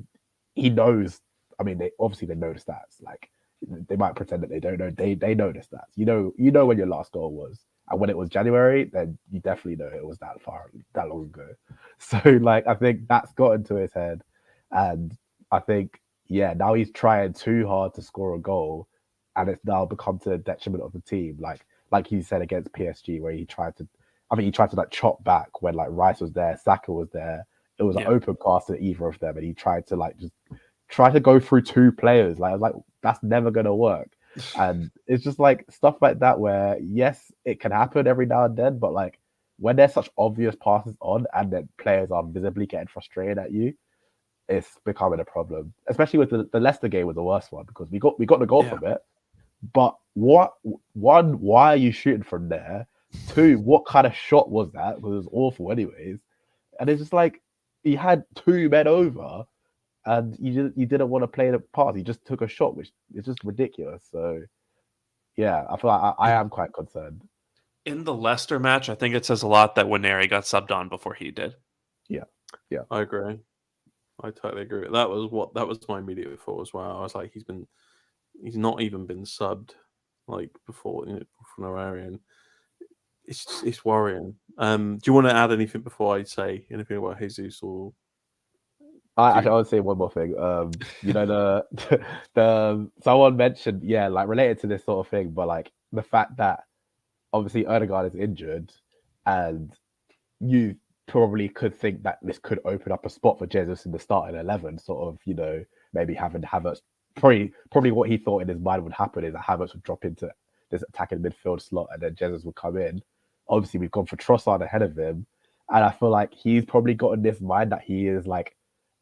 [SPEAKER 3] he knows. I mean, they know the stats. Like, they might pretend that they don't know. They know the stats. You know when your last goal was, and when it was January, then you definitely know it was that long ago. So like, I think that's gotten to his head, and I think now he's trying too hard to score a goal, and it's now become to the detriment of the team. Like he said against PSG, where he tried to like chop back when like Rice was there, Saka was there. It was an open pass to either of them, and he tried to like just try to go through two players. Like I was like, that's never gonna work. And it's just like stuff like that where yes, it can happen every now and then, but like when there's such obvious passes on and then players are visibly getting frustrated at you, it's becoming a problem. Especially with the Leicester game was the worst one because we got the goal from it. But why are you shooting from there? Two, what kind of shot was that? Because it was awful anyways. And it's just like he had two men over and you didn't want to play the pass. He just took a shot, which is just ridiculous. So yeah, I feel like I am quite concerned.
[SPEAKER 1] In the Leicester match, I think it says a lot that Waneri got subbed on before he did.
[SPEAKER 3] Yeah.
[SPEAKER 4] I agree. I totally agree. That was my immediate thought as well. I was like, he's not even been subbed like before, from Norarian. It's worrying. Do you want to add anything before I say anything about Jesus or?
[SPEAKER 3] I want to say one more thing. The someone mentioned, like related to this sort of thing, but like the fact that obviously Odegaard is injured, and probably could think that this could open up a spot for Jesus in the starting 11, sort of, maybe having Havertz. Probably what he thought in his mind would happen is that Havertz would drop into this attacking midfield slot and then Jesus would come in. Obviously, we've gone for Trossard ahead of him, and I feel like he's probably got in this mind that he is like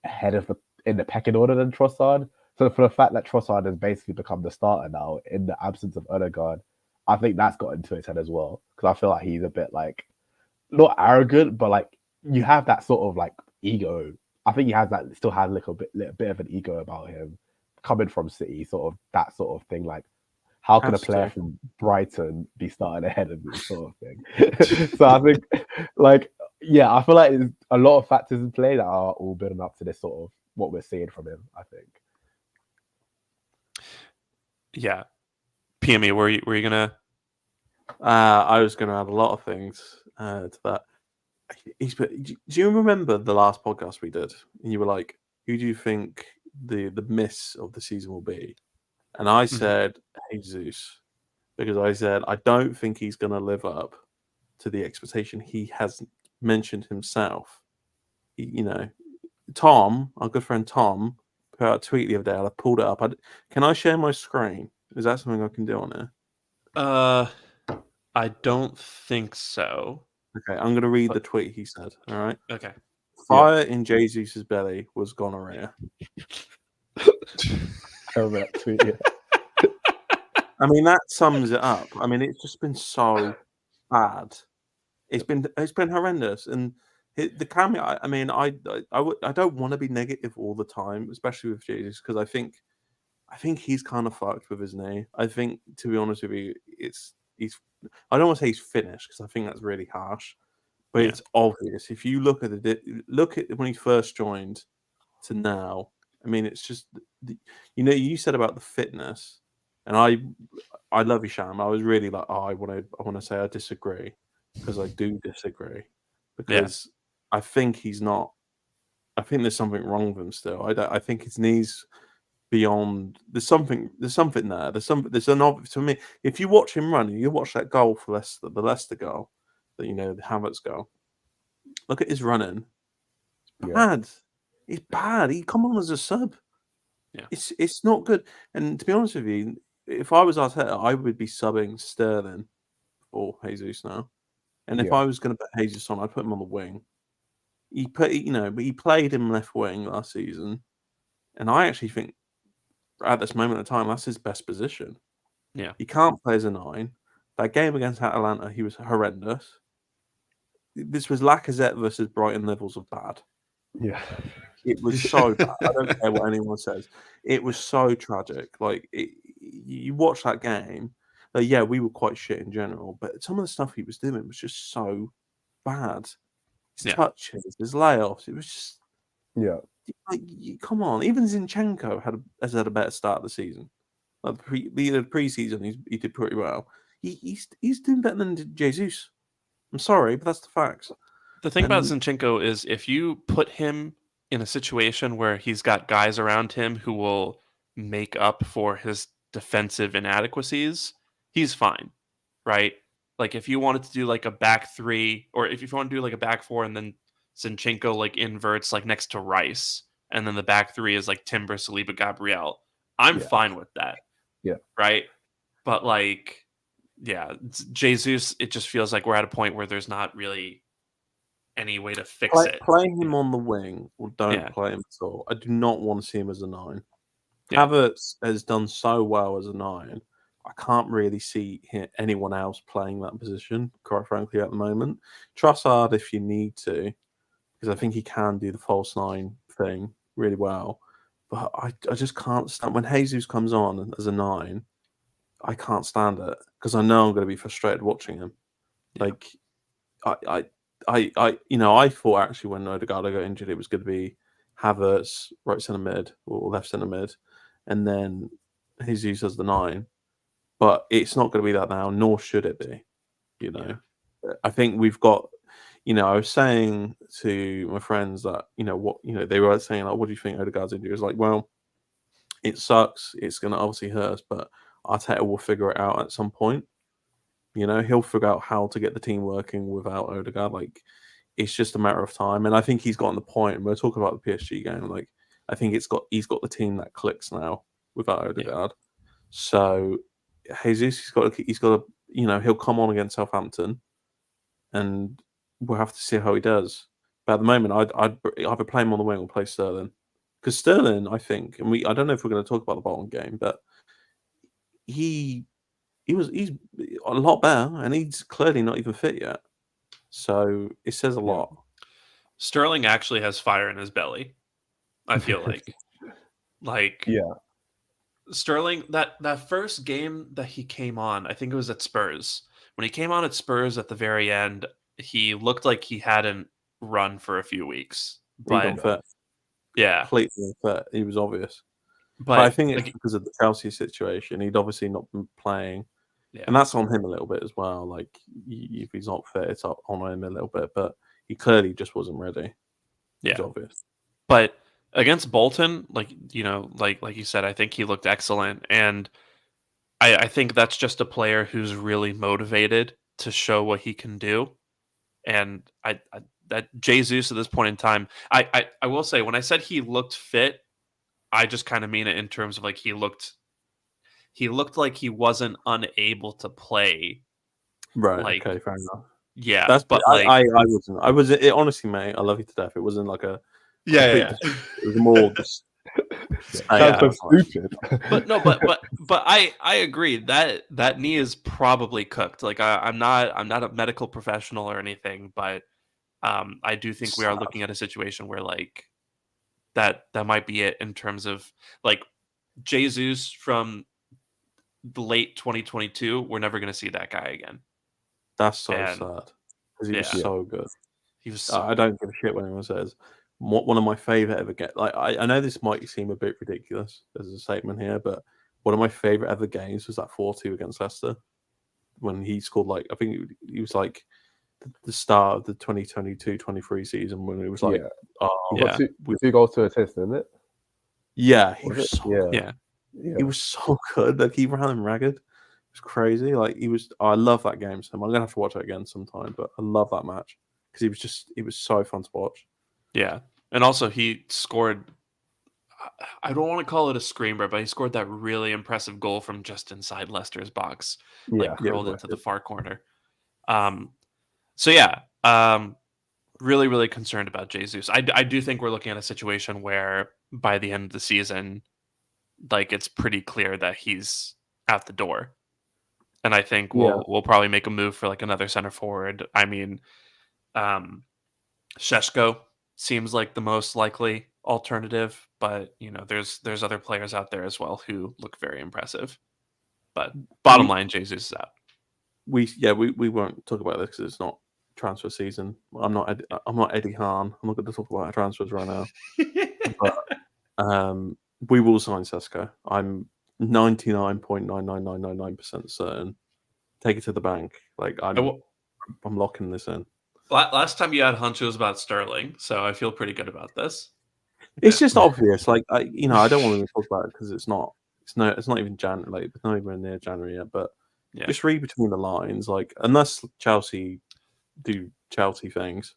[SPEAKER 3] ahead of in the pecking order than Trossard. So for the fact that Trossard has basically become the starter now in the absence of Odegaard, I think that's got into his head as well, because I feel like he's a bit like not arrogant, but like you have that sort of like ego. I think he has that, still has a little bit of an ego about him, coming from City, sort of that sort of thing. Like, how can a
[SPEAKER 4] Has
[SPEAKER 3] player
[SPEAKER 4] to.
[SPEAKER 3] from Brighton be starting ahead of me, sort of thing. So I think, like, yeah, I feel like there's a lot of factors in play that are all building up to this sort of what we're seeing from him, I think.
[SPEAKER 1] Yeah. PME, were you gonna?
[SPEAKER 4] I was going to add a lot of things to that. Do you remember the last podcast we did? And you were like, "Who do you think the miss of the season will be?" And I said Jesus, because I said I don't think he's going to live up to the expectation he has mentioned himself. Tom, our good friend Tom, put out a tweet the other day. I pulled it up. Can I share my screen? Is that something I can do on here?
[SPEAKER 1] I don't think so.
[SPEAKER 4] Okay, I'm going to read the tweet he said. All right.
[SPEAKER 1] Okay.
[SPEAKER 4] Fire in Jesus' belly was gonorrhea.
[SPEAKER 3] I remember that tweet, yeah.
[SPEAKER 4] I mean, that sums it up. I mean, it's just been so bad. It's been horrendous, and the cameo. I mean, I don't want to be negative all the time, especially with Jesus, because I think he's kind of fucked with his knee. I think, to be honest with you, he's. I don't want to say he's finished because I think that's really harsh, but it's obvious if you look at when he first joined to now. I mean, it's just you said about the fitness, and I love you, Sham. I was really like, I want to say I disagree, because I do disagree, because I think he's not. I think there's something wrong with him still. I think his knees beyond. There's something there. There's an obvious to me. If you watch him run, you watch that goal for Leicester, the Leicester goal, the Havertz goal. Look at his running. Bad. It's bad. He come on as a sub.
[SPEAKER 1] Yeah.
[SPEAKER 4] It's not good. And to be honest with you, if I was Arteta, I would be subbing Sterling or Jesus now. And if I was going to put Jesus on, I'd put him on the wing. But he played him left wing last season, and I actually think at this moment in time that's his best position.
[SPEAKER 1] Yeah.
[SPEAKER 4] He can't play as a 9. That game against Atalanta, he was horrendous. This was Lacazette versus Brighton levels of bad.
[SPEAKER 3] Yeah.
[SPEAKER 4] It was so bad. I don't care what anyone says. It was so tragic. Like, you watch that game. Yeah, we were quite shit in general, but some of the stuff he was doing was just so bad. His touches, his layoffs. It was just like, come on. Even Zinchenko has had a better start of the season. Like the pre-season, he did pretty well. He's doing better than Jesus. I'm sorry, but that's the facts.
[SPEAKER 1] The thing about Zinchenko is if you put him in a situation where he's got guys around him who will make up for his defensive inadequacies, he's fine, right? Like if you wanted to do like a back 3, or if you want to do like a back 4 and then Zinchenko like inverts like next to Rice, and then the back 3 is like Timber, Saliba, Gabriel, I'm fine with that.
[SPEAKER 3] Yeah.
[SPEAKER 1] Right? But like, yeah, Jesus, it just feels like we're at a point where there's not really any way to fix it.
[SPEAKER 4] Playing him on the wing or don't play him at all. I do not want to see him as a 9. Havertz has done so well as a 9. I can't really see anyone else playing that position, quite frankly, at the moment. Trossard if you need to, because I think he can do the false 9 thing really well. But I just can't stand when Jesus comes on as a 9. I can't stand it because I know I'm going to be frustrated watching him. Like, I thought actually when Odegaard got injured, it was going to be Havertz right centre mid or left centre mid, and then Jesus as the 9. But it's not going to be that now, nor should it be. I think we've got. I was saying to my friends that they were saying like, what do you think Odegaard's injury is like? Well, it sucks. It's going to obviously hurt us, but Arteta will figure it out at some point. He'll figure out how to get the team working without Odegaard. Like, it's just a matter of time. And I think he's gotten the point. We're talking about the PSG game. Like, I think he's got the team that clicks now without Odegaard. So Jesus, he's got to, he'll come on against Southampton, and we'll have to see how he does. But at the moment, I'd either play him on the wing or play Sterling, because Sterling, I think, and I don't know if we're going to talk about the Bolton game, but he's a lot better, and he's clearly not even fit yet. So it says a lot.
[SPEAKER 1] Sterling actually has fire in his belly, I feel like.
[SPEAKER 3] Yeah.
[SPEAKER 1] Sterling, that first game that he came on, I think it was at Spurs. When he came on at Spurs at the very end, he looked like he hadn't run for a few weeks. But
[SPEAKER 4] unfit.
[SPEAKER 1] Yeah,
[SPEAKER 4] Completely unfit. He was obvious.
[SPEAKER 1] but
[SPEAKER 4] I think it's because of the Chelsea situation. He'd obviously not been playing. And that's on him a little bit as well. Like, if he's not fit, it's on him a little bit. But he clearly just wasn't ready. It's obvious.
[SPEAKER 1] But against Bolton, like you said, I think he looked excellent. And I think that's just a player who's really motivated to show what he can do. And that Jesus at this point in time, I will say, when I said he looked fit, I just kind of mean it in terms of like he looked like he wasn't unable to play.
[SPEAKER 4] Right.
[SPEAKER 1] Like,
[SPEAKER 4] okay. Fair enough.
[SPEAKER 1] Yeah.
[SPEAKER 4] But I wasn't. I was. Honestly, mate, I love you to death. It wasn't like a.
[SPEAKER 1] Yeah.
[SPEAKER 4] It was more.
[SPEAKER 3] Sounds so stupid.
[SPEAKER 1] But I agree that knee is probably cooked. Like, I'm not a medical professional or anything, but I do think we are looking at a situation where like that might be it in terms of like Jesus from the late 2022. We're never going to see that guy again.
[SPEAKER 4] That's so sad, because he was so good.
[SPEAKER 1] He was. So
[SPEAKER 4] I don't give a shit when anyone says. One of my favorite ever I know this might seem a bit ridiculous as a statement here, but one of my favorite ever games was that 4-2 against Leicester, when he scored, like, I think he was like the start of the 2022-23 season, when it was like,
[SPEAKER 3] two goals to assist, isn't it?
[SPEAKER 4] Yeah, he was so
[SPEAKER 3] good.
[SPEAKER 4] Yeah. He was so good. Like, he ran him ragged. It was crazy. Like, I love that game. So I'm gonna have to watch it again sometime. But I love that match because he was so fun to watch.
[SPEAKER 1] Yeah, and also he scored. I don't want to call it a screamer, but he scored that really impressive goal from just inside Leicester's box, like curled into the far corner. So yeah, really, really concerned about Jesus. I do think we're looking at a situation where by the end of the season, like, it's pretty clear that he's out the door, and I think we'll probably make a move for like another center forward. I mean, Šeško seems like the most likely alternative, but there's other players out there as well who look very impressive. But bottom line, Jesus is out.
[SPEAKER 4] We won't talk about this because it's not transfer season. I'm not Eddie Hahn. I'm not going to talk about our transfers right now. But we will sign Šeško. I'm 99.99999% certain. Take it to the bank. Like, I'm locking this in.
[SPEAKER 1] Last time you had hunch was about Sterling, so I feel pretty good about this.
[SPEAKER 4] It's just obvious. Like, I don't want to talk about it because it's not even January. Like, it's not even near January yet. But just read between the lines. Like, unless Chelsea do Chelsea things,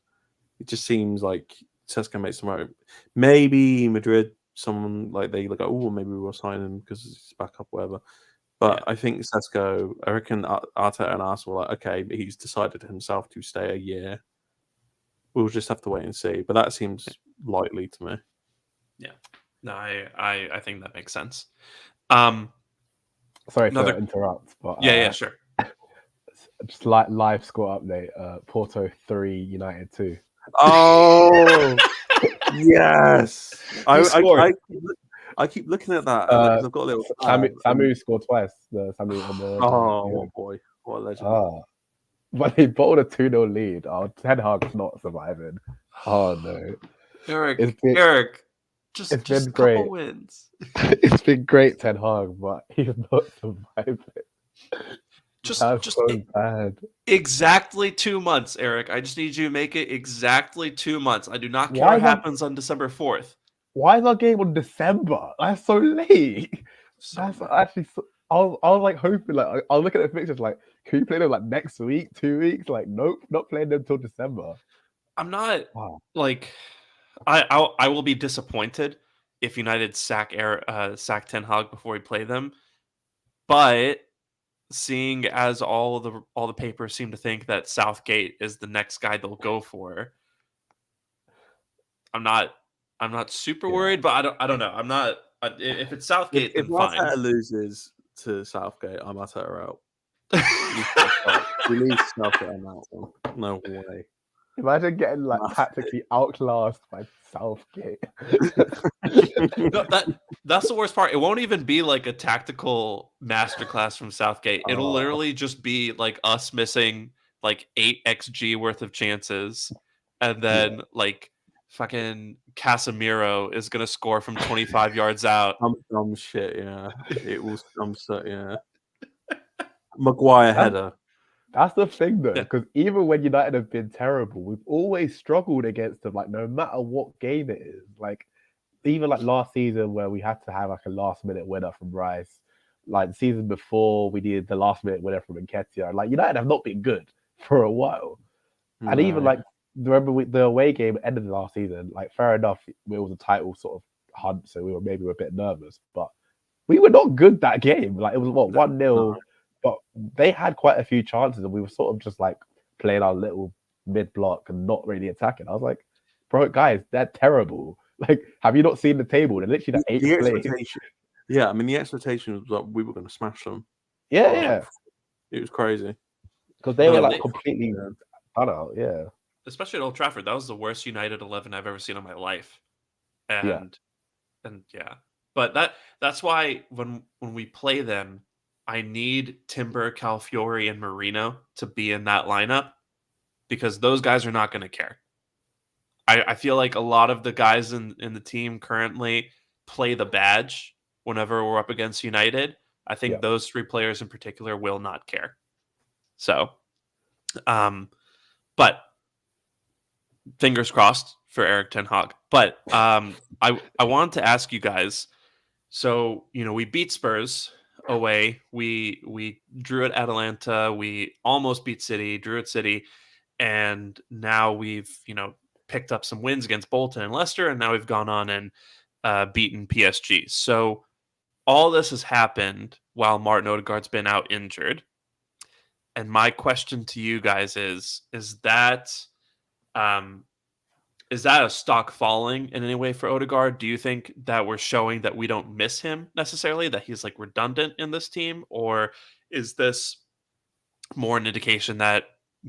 [SPEAKER 4] it just seems like Šeško makes some. Maybe Madrid, someone like they look at, oh, maybe we'll sign him because he's back up, whatever. But I think Šeško, I reckon Arteta and Arsenal are like, okay, but he's decided himself to stay a year. We'll just have to wait and see. But that seems likely to me.
[SPEAKER 1] Yeah. No, I think that makes sense.
[SPEAKER 3] Sorry to interrupt, but
[SPEAKER 1] yeah, sure.
[SPEAKER 3] Just live score update. Porto 3, United 2.
[SPEAKER 4] Oh, yes. I keep looking at that. I've got a little.
[SPEAKER 3] Samu scored twice.
[SPEAKER 4] What boy! What a legend!
[SPEAKER 3] But they bottled a 2-0 lead. Oh, Ten Hag's not surviving. Oh no,
[SPEAKER 1] Eric, just
[SPEAKER 3] been
[SPEAKER 1] a
[SPEAKER 3] great.
[SPEAKER 1] couple wins.
[SPEAKER 3] It's been great, Ten Hag, but he's not surviving.
[SPEAKER 1] Just
[SPEAKER 3] so bad.
[SPEAKER 1] Exactly 2 months, Eric. I just need you to make it exactly 2 months. I do not care what happens on December 4th.
[SPEAKER 3] Why is our game on December? That's so late. That's actually. I was like hoping, like, I was looking at the pictures, like, can we play them like next week, 2 weeks? Like, nope, not playing them till December.
[SPEAKER 1] I'm not
[SPEAKER 3] Wow.
[SPEAKER 1] like I will be disappointed if United sack Ten Hag before we play them, but seeing as all the papers seem to think that Southgate is the next guy they'll go for, I'm not I'm not super
[SPEAKER 3] Yeah.
[SPEAKER 1] worried, but I don't know. I'm not if it's Southgate,
[SPEAKER 4] If
[SPEAKER 1] then fine.
[SPEAKER 4] Arteta loses to Southgate, I'm Arteta out. He leaves Southgate, I'm out. No way.
[SPEAKER 3] Imagine getting like
[SPEAKER 4] Nah.
[SPEAKER 3] tactically outclassed by Southgate.
[SPEAKER 1] No, that's the worst part. It won't even be like a tactical masterclass from Southgate. It'll
[SPEAKER 3] Oh.
[SPEAKER 1] literally just be like us missing like 8 xg worth of chances, and then like fucking Casemiro is gonna score from 25 yards out.
[SPEAKER 4] Some dumb shit, yeah. It was some so yeah. Maguire header.
[SPEAKER 3] That's the thing, though,
[SPEAKER 1] Yeah.
[SPEAKER 3] because even when United have been terrible, we've always struggled against them. Like, no matter what game it is, like even like last season where we had to have like a last minute winner from Rice, like the season before we needed the last minute winner from Nketiah. Like United have not been good for a while, and even
[SPEAKER 4] No.
[SPEAKER 3] like remember the away game ended the last season. Like fair enough, it was a title sort of hunt, so we were maybe a bit nervous, but we were not good that game. Like it was what 1-0. But they had quite a few chances, and we were sort of just like playing our little mid block and not really attacking. I was like, bro, guys, they're terrible. Like, have you not seen the table? They're literally the eighth place.
[SPEAKER 4] expectation. Yeah, I mean the expectation was that we were going to smash them.
[SPEAKER 3] Yeah,
[SPEAKER 4] Like,
[SPEAKER 3] yeah.
[SPEAKER 4] It was crazy.
[SPEAKER 3] Because they
[SPEAKER 1] No,
[SPEAKER 3] were like
[SPEAKER 1] they-
[SPEAKER 3] completely done out. Yeah.
[SPEAKER 1] Especially at Old Trafford, that was the worst United 11 I've ever seen in my life.
[SPEAKER 3] Yeah.
[SPEAKER 1] And yeah. But that's why when we play them, I need Timber, Calfiori, and Merino to be in that lineup because those guys are not going to care. I feel like a lot of the guys in the team currently play the badge whenever we're up against United. I think
[SPEAKER 3] Yeah.
[SPEAKER 1] those 3 players in particular will not care. So, but fingers crossed for Eric Ten Hag. But I wanted to ask you guys. So we beat Spurs away. We drew at Atalanta. We almost beat City. Drew at City, and now we've picked up some wins against Bolton and Leicester, and now we've gone on and beaten PSG. So all this has happened while Martin Odegaard's been out injured. And my question to you guys is that a stock falling in any way for Odegaard? Do you think that we're showing that we don't miss him necessarily, that he's like redundant in this team? Or is this more an indication that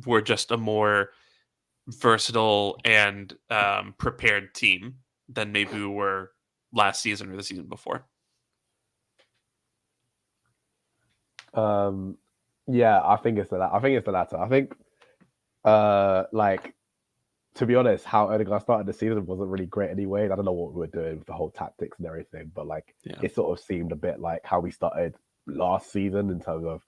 [SPEAKER 1] we're just a more versatile and prepared team than maybe we were last season or the season before?
[SPEAKER 3] Yeah, I think it's the latter. I think like to be honest, how Odegaard started the season wasn't really great anyway. I don't know what we were doing with the whole tactics and everything, but like it sort of seemed a bit like how we started last season in terms of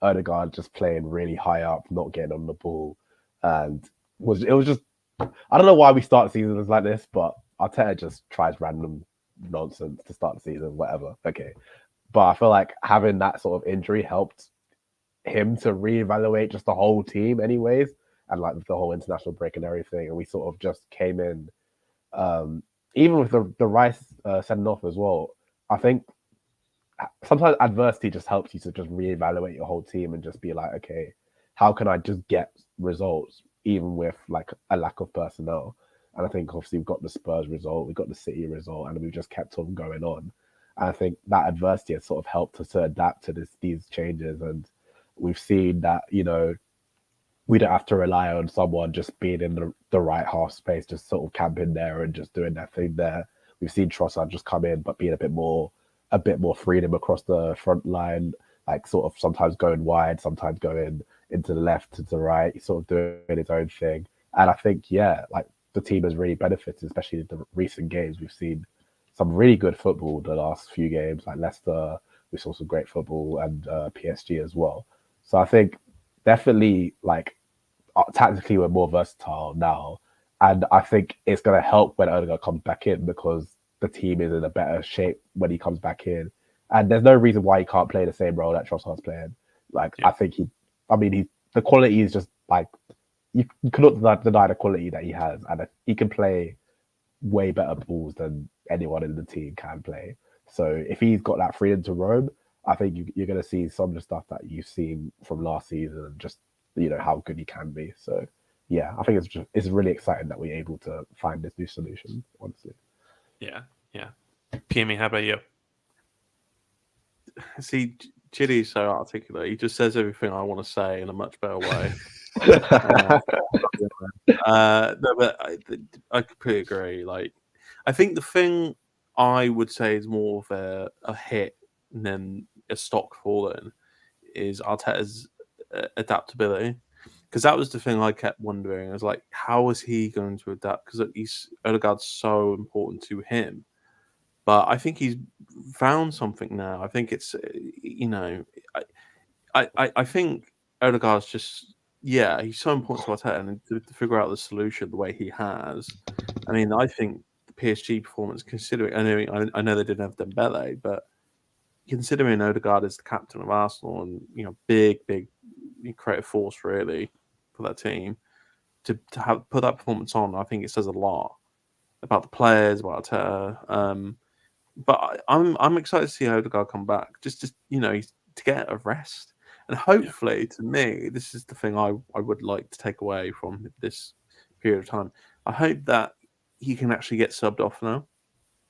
[SPEAKER 3] Odegaard just playing really high up, not getting on the ball, and it was just I don't know why we start seasons like this, but Arteta just tries random nonsense to start the season, whatever. Okay, but I feel like having that sort of injury helped him to reevaluate just the whole team, anyways, and like the whole international break and everything, and we sort of just came in, even with the Rice sending off as well. I think sometimes adversity just helps you to just reevaluate your whole team and just be like, okay, how can I just get results even with like a lack of personnel? And I think obviously we've got the Spurs result, we've got the City result, and we've just kept on going on. And I think that adversity has sort of helped us to adapt to these changes, and we've seen that we don't have to rely on someone just being in the right half space, just sort of camping there and just doing their thing there. We've seen Trossard just come in, but being a bit more freedom across the front line, like sort of sometimes going wide, sometimes going into the left, to the right, sort of doing his own thing. And I think, like the team has really benefited, especially in the recent games. We've seen some really good football the last few games, like Leicester, we saw some great football, and PSG as well. So I think definitely like tactically we're more versatile now, and I think it's going to help when Odegaard comes back in because the team is in a better shape when he comes back in, and there's no reason why he can't play the same role that Trossard's playing. Like I think the quality is just like you cannot deny the quality that he has, and he can play way better balls than anyone in the team can play. So if he's got that freedom to roam, I think you're going to see some of the stuff that you've seen from last season, and just how good he can be. So yeah, I think it's really exciting that we're able to find this new solution. Honestly,
[SPEAKER 1] yeah. PME, how about you?
[SPEAKER 4] See, Chitty's so articulate. He just says everything I want to say in a much better way. No, but I completely agree. Like, I think the thing I would say is more of a hit than a stock falling is Arteta's adaptability, because that was the thing I kept wondering. I was like, how is he going to adapt? Because Odegaard's so important to him. But I think he's found something now. I think it's I think Odegaard's just he's so important to Arteta, and to figure out the solution the way he has. I mean, I think the PSG performance, considering I know they didn't have Dembele, but considering Odegaard is the captain of Arsenal and big creative force really for that team, to have put that performance on, I think it says a lot about the players, about Arteta. But I'm excited to see Odegaard come back, just to get a rest. And hopefully, to me, this is the thing I would like to take away from this period of time. I hope that he can actually get subbed off now.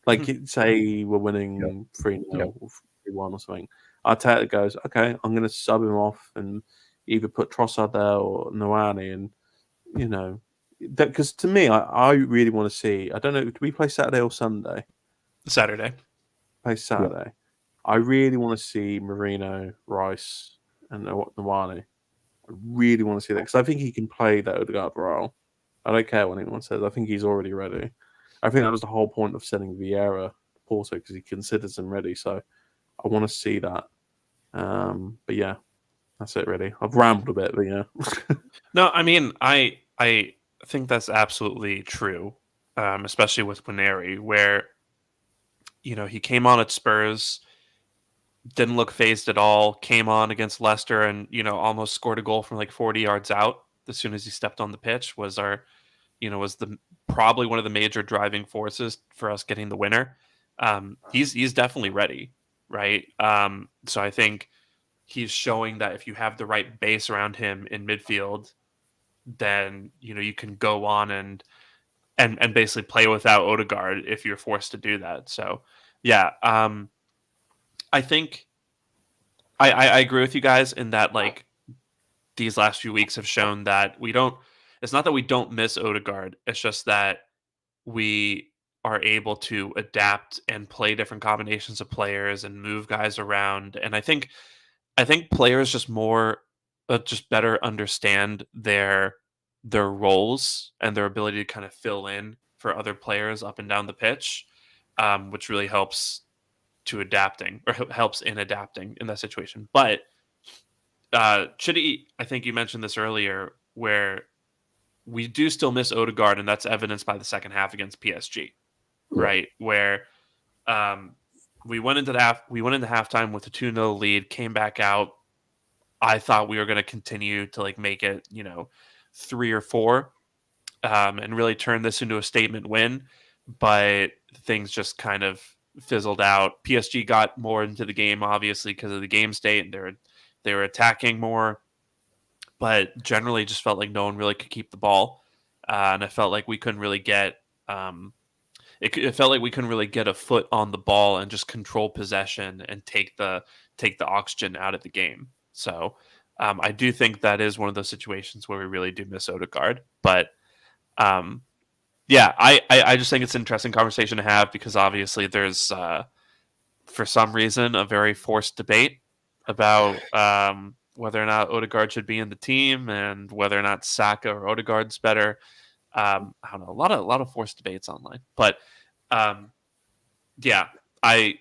[SPEAKER 4] Like, say we're winning 3-0 or 3-1 or something. Arteta goes, okay, I'm going to sub him off and either put Trossard there or Nawani. And, because to me, I really want to see, I don't know, do we play Saturday or Sunday?
[SPEAKER 1] Saturday.
[SPEAKER 4] Play Saturday. I really want to see Merino, Rice, and Nawani. I really want to see that, because I think he can play that Odegaard role. I don't care what anyone says. I think he's already ready. I think that was the whole point of sending Vieira to Porto, because he considers him ready. So I want to see that. But yeah, that's it really. I've rambled a bit, but yeah.
[SPEAKER 1] No, I mean, I think that's absolutely true, especially with Wineri, where he came on at Spurs, didn't look phased at all, came on against Leicester and, almost scored a goal from like 40 yards out as soon as he stepped on the pitch, was probably one of the major driving forces for us getting the winner. He's definitely ready, right? So I think he's showing that if you have the right base around him in midfield, then, you can go on and basically play without Odegaard if you're forced to do that. So yeah, I think I agree with you guys in that, like, these last few weeks have shown that it's not that we don't miss Odegaard. It's just that we are able to adapt and play different combinations of players and move guys around. And I think players just better understand their roles and their ability to kind of fill in for other players up and down the pitch, which really helps in adapting in that situation. But Chitty, I think you mentioned this earlier, where we do still miss Odegaard, and that's evidenced by the second half against PSG, right? Where we went into halftime with a 2-0 lead, came back out. I thought we were going to continue to make it, 3 or 4, and really turn this into a statement win. But things just kind of fizzled out. PSG got more into the game, obviously, because of the game state, and they were attacking more. But generally, just felt like no one really could keep the ball, and I felt like we couldn't really get. It felt like we couldn't really get a foot on the ball and just control possession and take the oxygen out of the game. So I do think that is one of those situations where we really do miss Odegaard. But yeah, I just think it's an interesting conversation to have, because obviously there's, for some reason, a very forced debate about whether or not Odegaard should be in the team and whether or not Saka or Odegaard's better. I don't know, a lot of forced debates online. But yeah, I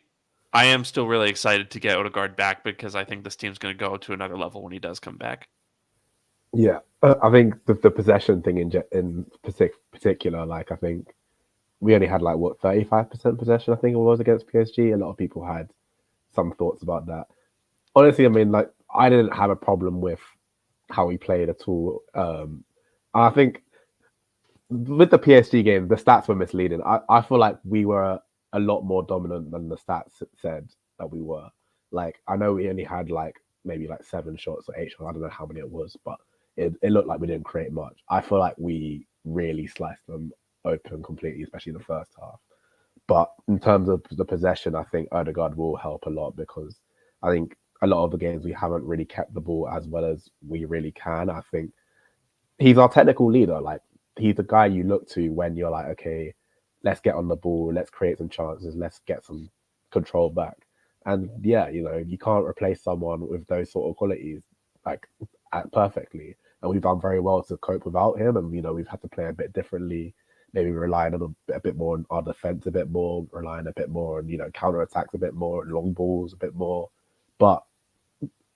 [SPEAKER 1] am still really excited to get Odegaard back, because I think this team's going to go to another level when he does come back.
[SPEAKER 3] Yeah, I think the possession thing in particular, like, I think we only had 35% possession, I think it was, against PSG. A lot of people had some thoughts about that. Honestly, I mean, I didn't have a problem with how he played at all. I think with the PSG game, the stats were misleading. I feel like we were a lot more dominant than the stats said that we were. Like, I know we only had like maybe like 7 shots or 8 shots. I don't know how many it was, but it looked like we didn't create much. I feel like we really sliced them open completely, especially the first half. But in terms of the possession, I think Odegaard will help a lot because I think a lot of the games we haven't really kept the ball as well as we really can. I think he's our technical leader. Like, he's the guy you look to when you're like, okay, let's get on the ball, let's create some chances, let's get some control back. And yeah, you can't replace someone with those sort of qualities like perfectly. And we've done very well to cope without him. And we've had to play a bit differently, maybe relying on a bit more on our defense, a bit more relying a bit more on counter attacks, a bit more long balls, a bit more. But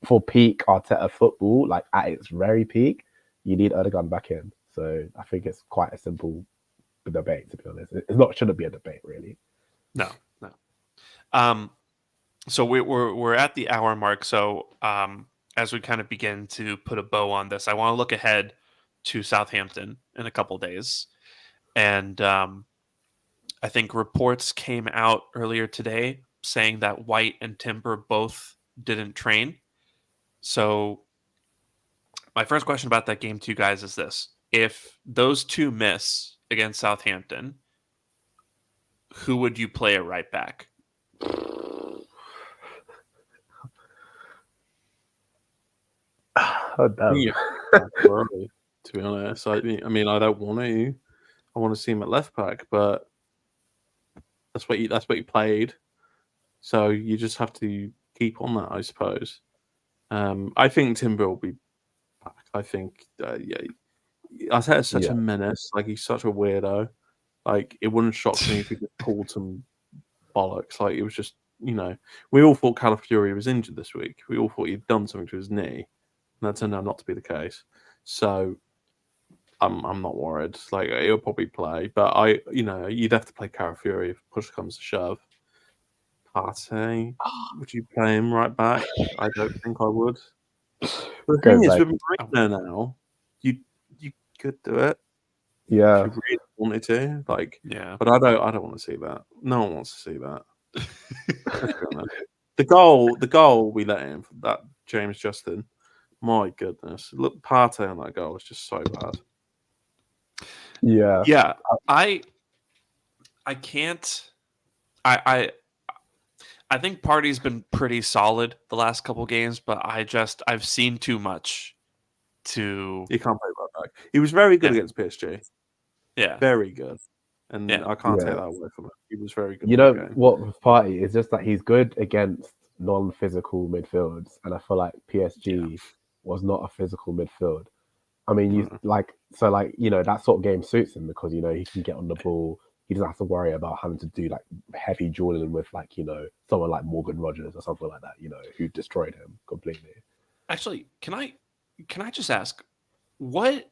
[SPEAKER 3] for peak Arteta football, like at its very peak, you need Erdogan back in. So I think it's quite a simple debate, to be honest. Shouldn't be a debate, really.
[SPEAKER 1] No. So we're at the hour mark. So as we kind of begin to put a bow on this, I want to look ahead to Southampton in a couple days, and I think reports came out earlier today saying that White and Timber both didn't train. So my first question about that game to you guys is this: if those two miss against Southampton, who would you play at right back?
[SPEAKER 3] Oh, damn.
[SPEAKER 4] Yeah, early, to be honest. I mean, I don't want to. I want to see him at left back, but that's what you played. So you just have to keep on that, I suppose. I think Timber will be back. I think, Arteta's such a menace. Like, he's such a weirdo. Like, it wouldn't shock me if he just pulled some bollocks. Like, it was just, we all thought Calafiori was injured this week. We all thought he'd done something to his knee. And that turned out not to be the case. So I'm not worried. Like, he'll probably play. But you'd have to play Calafiori if push comes to shove. Partey, would you play him right back? I don't think I would. But the thing is, with Merino now, you could do it.
[SPEAKER 3] Yeah,
[SPEAKER 4] if you really wanted to. Like,
[SPEAKER 1] Yeah.
[SPEAKER 4] But I don't want to see that. No one wants to see that. Let's be honest. The goal we let in, that James Justin. My goodness, look, Partey on that goal is just so bad.
[SPEAKER 3] Yeah.
[SPEAKER 1] I can't. I think Partey's been pretty solid the last couple games, but I've seen too much to.
[SPEAKER 4] He can't play right back. He was very good against PSG.
[SPEAKER 1] Yeah,
[SPEAKER 4] very good, and I can't take that away from him. He was very good.
[SPEAKER 3] What with Partey is just that he's good against non-physical midfields, and I feel like PSG was not a physical midfield. I mean, that sort of game suits him because he can get on the ball. He doesn't have to worry about having to do like heavy dueling with someone like Morgan Rogers or something like that, who destroyed him completely.
[SPEAKER 1] Actually, can I just ask what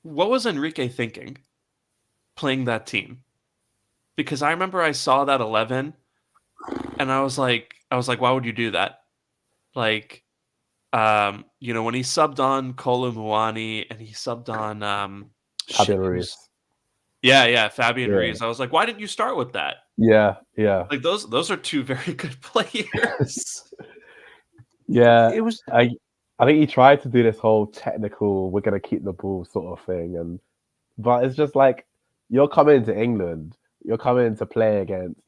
[SPEAKER 1] was Enrique thinking playing that team? Because I remember I saw that 11 and I was like, why would you do that? Like, when he subbed on Kolo Muani and he subbed on
[SPEAKER 3] Fabian Ruiz.
[SPEAKER 1] Yeah, Fabian Ruiz. I was like, why didn't you start with that?
[SPEAKER 3] Yeah.
[SPEAKER 1] Like those are two very good players.
[SPEAKER 3] Yeah, it was. I think he tried to do this whole technical, we're gonna keep the ball sort of thing, but it's just like you're coming to England, you're coming to play against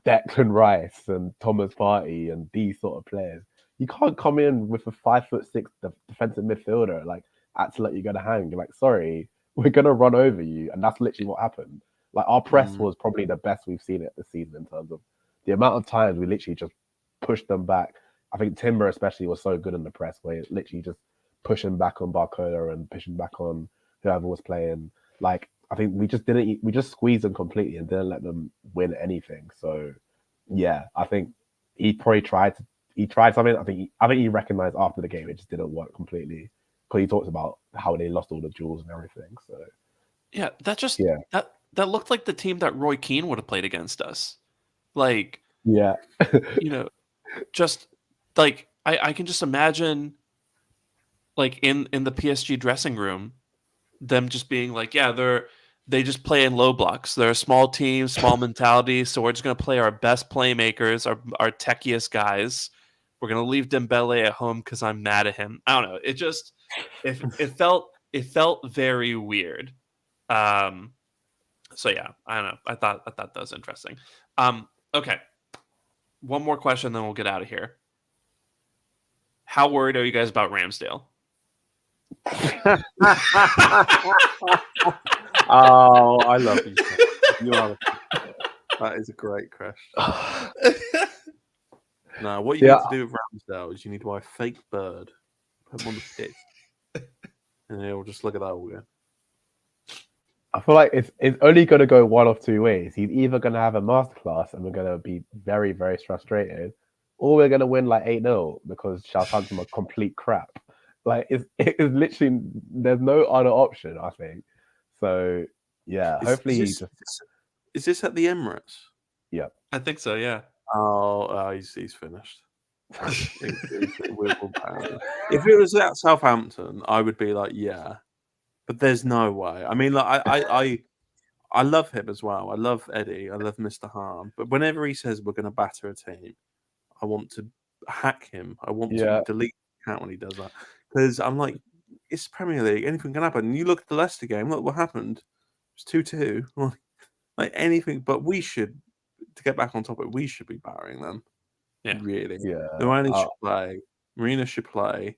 [SPEAKER 3] Declan Rice and Thomas Partey and these sort of players. You can't come in with a 5'6" defensive midfielder like act like you're gonna hang. You're like, sorry, we're gonna run over you, and that's literally what happened. Like, our press was probably the best we've seen it this season in terms of the amount of times we literally just pushed them back. I think Timber especially was so good in the press, where it literally just pushing back on Barcola and pushing back on whoever was playing. Like, I think we just squeezed them completely and didn't let them win anything. So yeah, I think he probably tried something. I think he recognized after the game it just didn't work completely, because he talked about how they lost all the duels and everything. So
[SPEAKER 1] yeah, that looked like the team that Roy Keane would have played against us. Like, just like I can just imagine like in the PSG dressing room, them just being like, yeah, they just play in low blocks. They're a small team, small mentality. So we're just gonna play our best playmakers, our techiest guys. We're gonna leave Dembele at home because I'm mad at him. I don't know. It felt very weird. So yeah, I don't know. I thought that was interesting. Okay, one more question, then we'll get out of here. How worried are you guys about Ramsdale?
[SPEAKER 4] Oh, I love you. You are. That is a great crash. No, what you need to do with Ramsdale is you need to buy a fake bird, put him on the pitch, and he'll just look at that all again.
[SPEAKER 3] I feel like it's only going to go one of two ways. He's either going to have a masterclass and we're going to be very, very frustrated, or we're going to win like 8-0 because Southampton are complete crap. Like, it's literally, there's no other option, I think. So, yeah, hopefully
[SPEAKER 4] is this at the Emirates?
[SPEAKER 3] Yeah.
[SPEAKER 1] I think so, yeah.
[SPEAKER 4] Oh, he's finished. If it was at Southampton, I would be like, yeah. But there's no way. I mean, like, I love him as well. I love Eddie. I love Mr. Harm. But whenever he says we're going to batter a team, I want to hack him. I want to delete the account when he does that. Because I'm like, it's Premier League. Anything can happen. And you look at the Leicester game. Look what happened. It was 2-2. Like anything. But we should, to get back on topic, we should be battering them.
[SPEAKER 1] Yeah.
[SPEAKER 3] Really. Yeah.
[SPEAKER 4] Noani should play. Merino should play.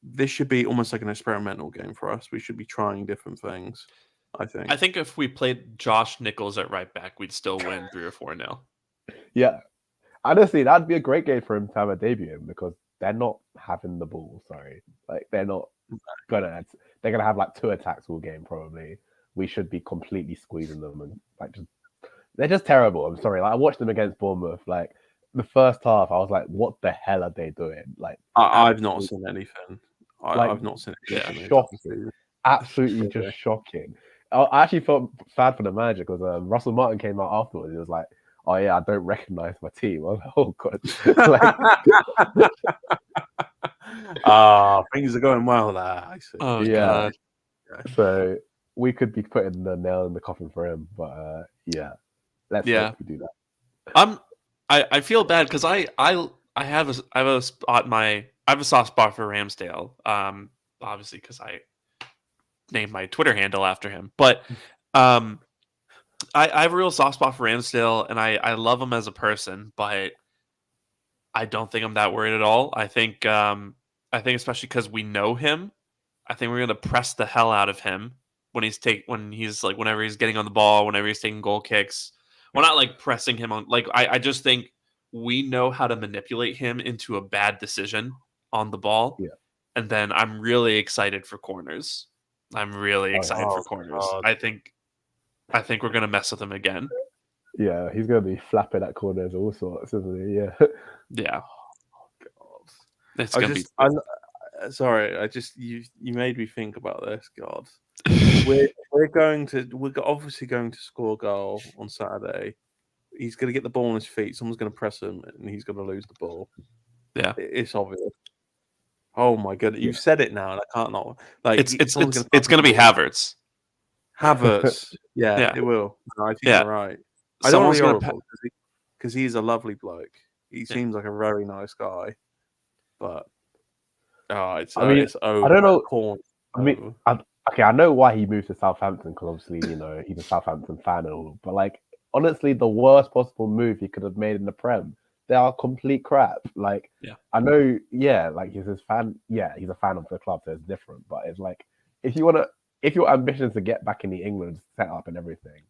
[SPEAKER 4] This should be almost like an experimental game for us. We should be trying different things, I think.
[SPEAKER 1] I think if we played Josh Nichols at right back, we'd still win 3 or 4-0.
[SPEAKER 3] Yeah. Honestly, that'd be a great game for him to have a debut in because they're not having the ball. Sorry. Like, they're gonna have like 2 attacks all game, probably. We should be completely squeezing them and like they're just terrible. I'm sorry. Like, I watched them against Bournemouth. Like, the first half, I was like, what the hell are they doing? Like,
[SPEAKER 4] I've not seen anything. I've not seen anything.
[SPEAKER 3] Shocking. Absolutely just shocking. I actually felt bad for the manager because Russell Martin came out afterwards. He was like, oh yeah, I don't recognize my team. I was like, oh god.
[SPEAKER 4] Things are going well there. I see.
[SPEAKER 1] Oh god.
[SPEAKER 3] So we could be putting the nail in the coffin for him, but let's hope we do that.
[SPEAKER 1] I feel bad because I have a soft spot for Ramsdale. Obviously because I named my Twitter handle after him, but I have a real soft spot for Ramsdale, and I love him as a person, but I don't think I'm that worried at all. I think especially because we know him, I think we're gonna press the hell out of him whenever he's getting on the ball, whenever he's taking goal kicks. We're not like pressing him on. Like I just think we know how to manipulate him into a bad decision on the ball.
[SPEAKER 3] Yeah.
[SPEAKER 1] And then I'm really excited for corners. I'm really excited for corners.
[SPEAKER 4] God.
[SPEAKER 1] I think we're gonna mess with him again.
[SPEAKER 3] Yeah, he's gonna be flapping at corners all sorts, isn't he? Yeah.
[SPEAKER 1] Yeah.
[SPEAKER 4] God.
[SPEAKER 1] It's gonna be.
[SPEAKER 4] Sorry, you made me think about this. God, we're obviously going to score a goal on Saturday. He's going to get the ball on his feet. Someone's going to press him, and he's going to lose the ball.
[SPEAKER 1] Yeah,
[SPEAKER 4] it's obvious. Oh my god, you've said it now, and I can't not. Like
[SPEAKER 1] it's going to be Havertz.
[SPEAKER 4] Havertz, yeah, it will. No, I think you're right. I don't want to because he's a lovely bloke. He seems like a very nice guy, but I don't
[SPEAKER 3] know. I mean, I know why he moved to Southampton because obviously, he's a Southampton fan and all. But like, honestly, the worst possible move he could have made in the Prem. They are complete crap. Like, I know, like he's his fan. Yeah, he's a fan of the club, so it's different. But it's like, if your ambition is to get back in the England setup and everything,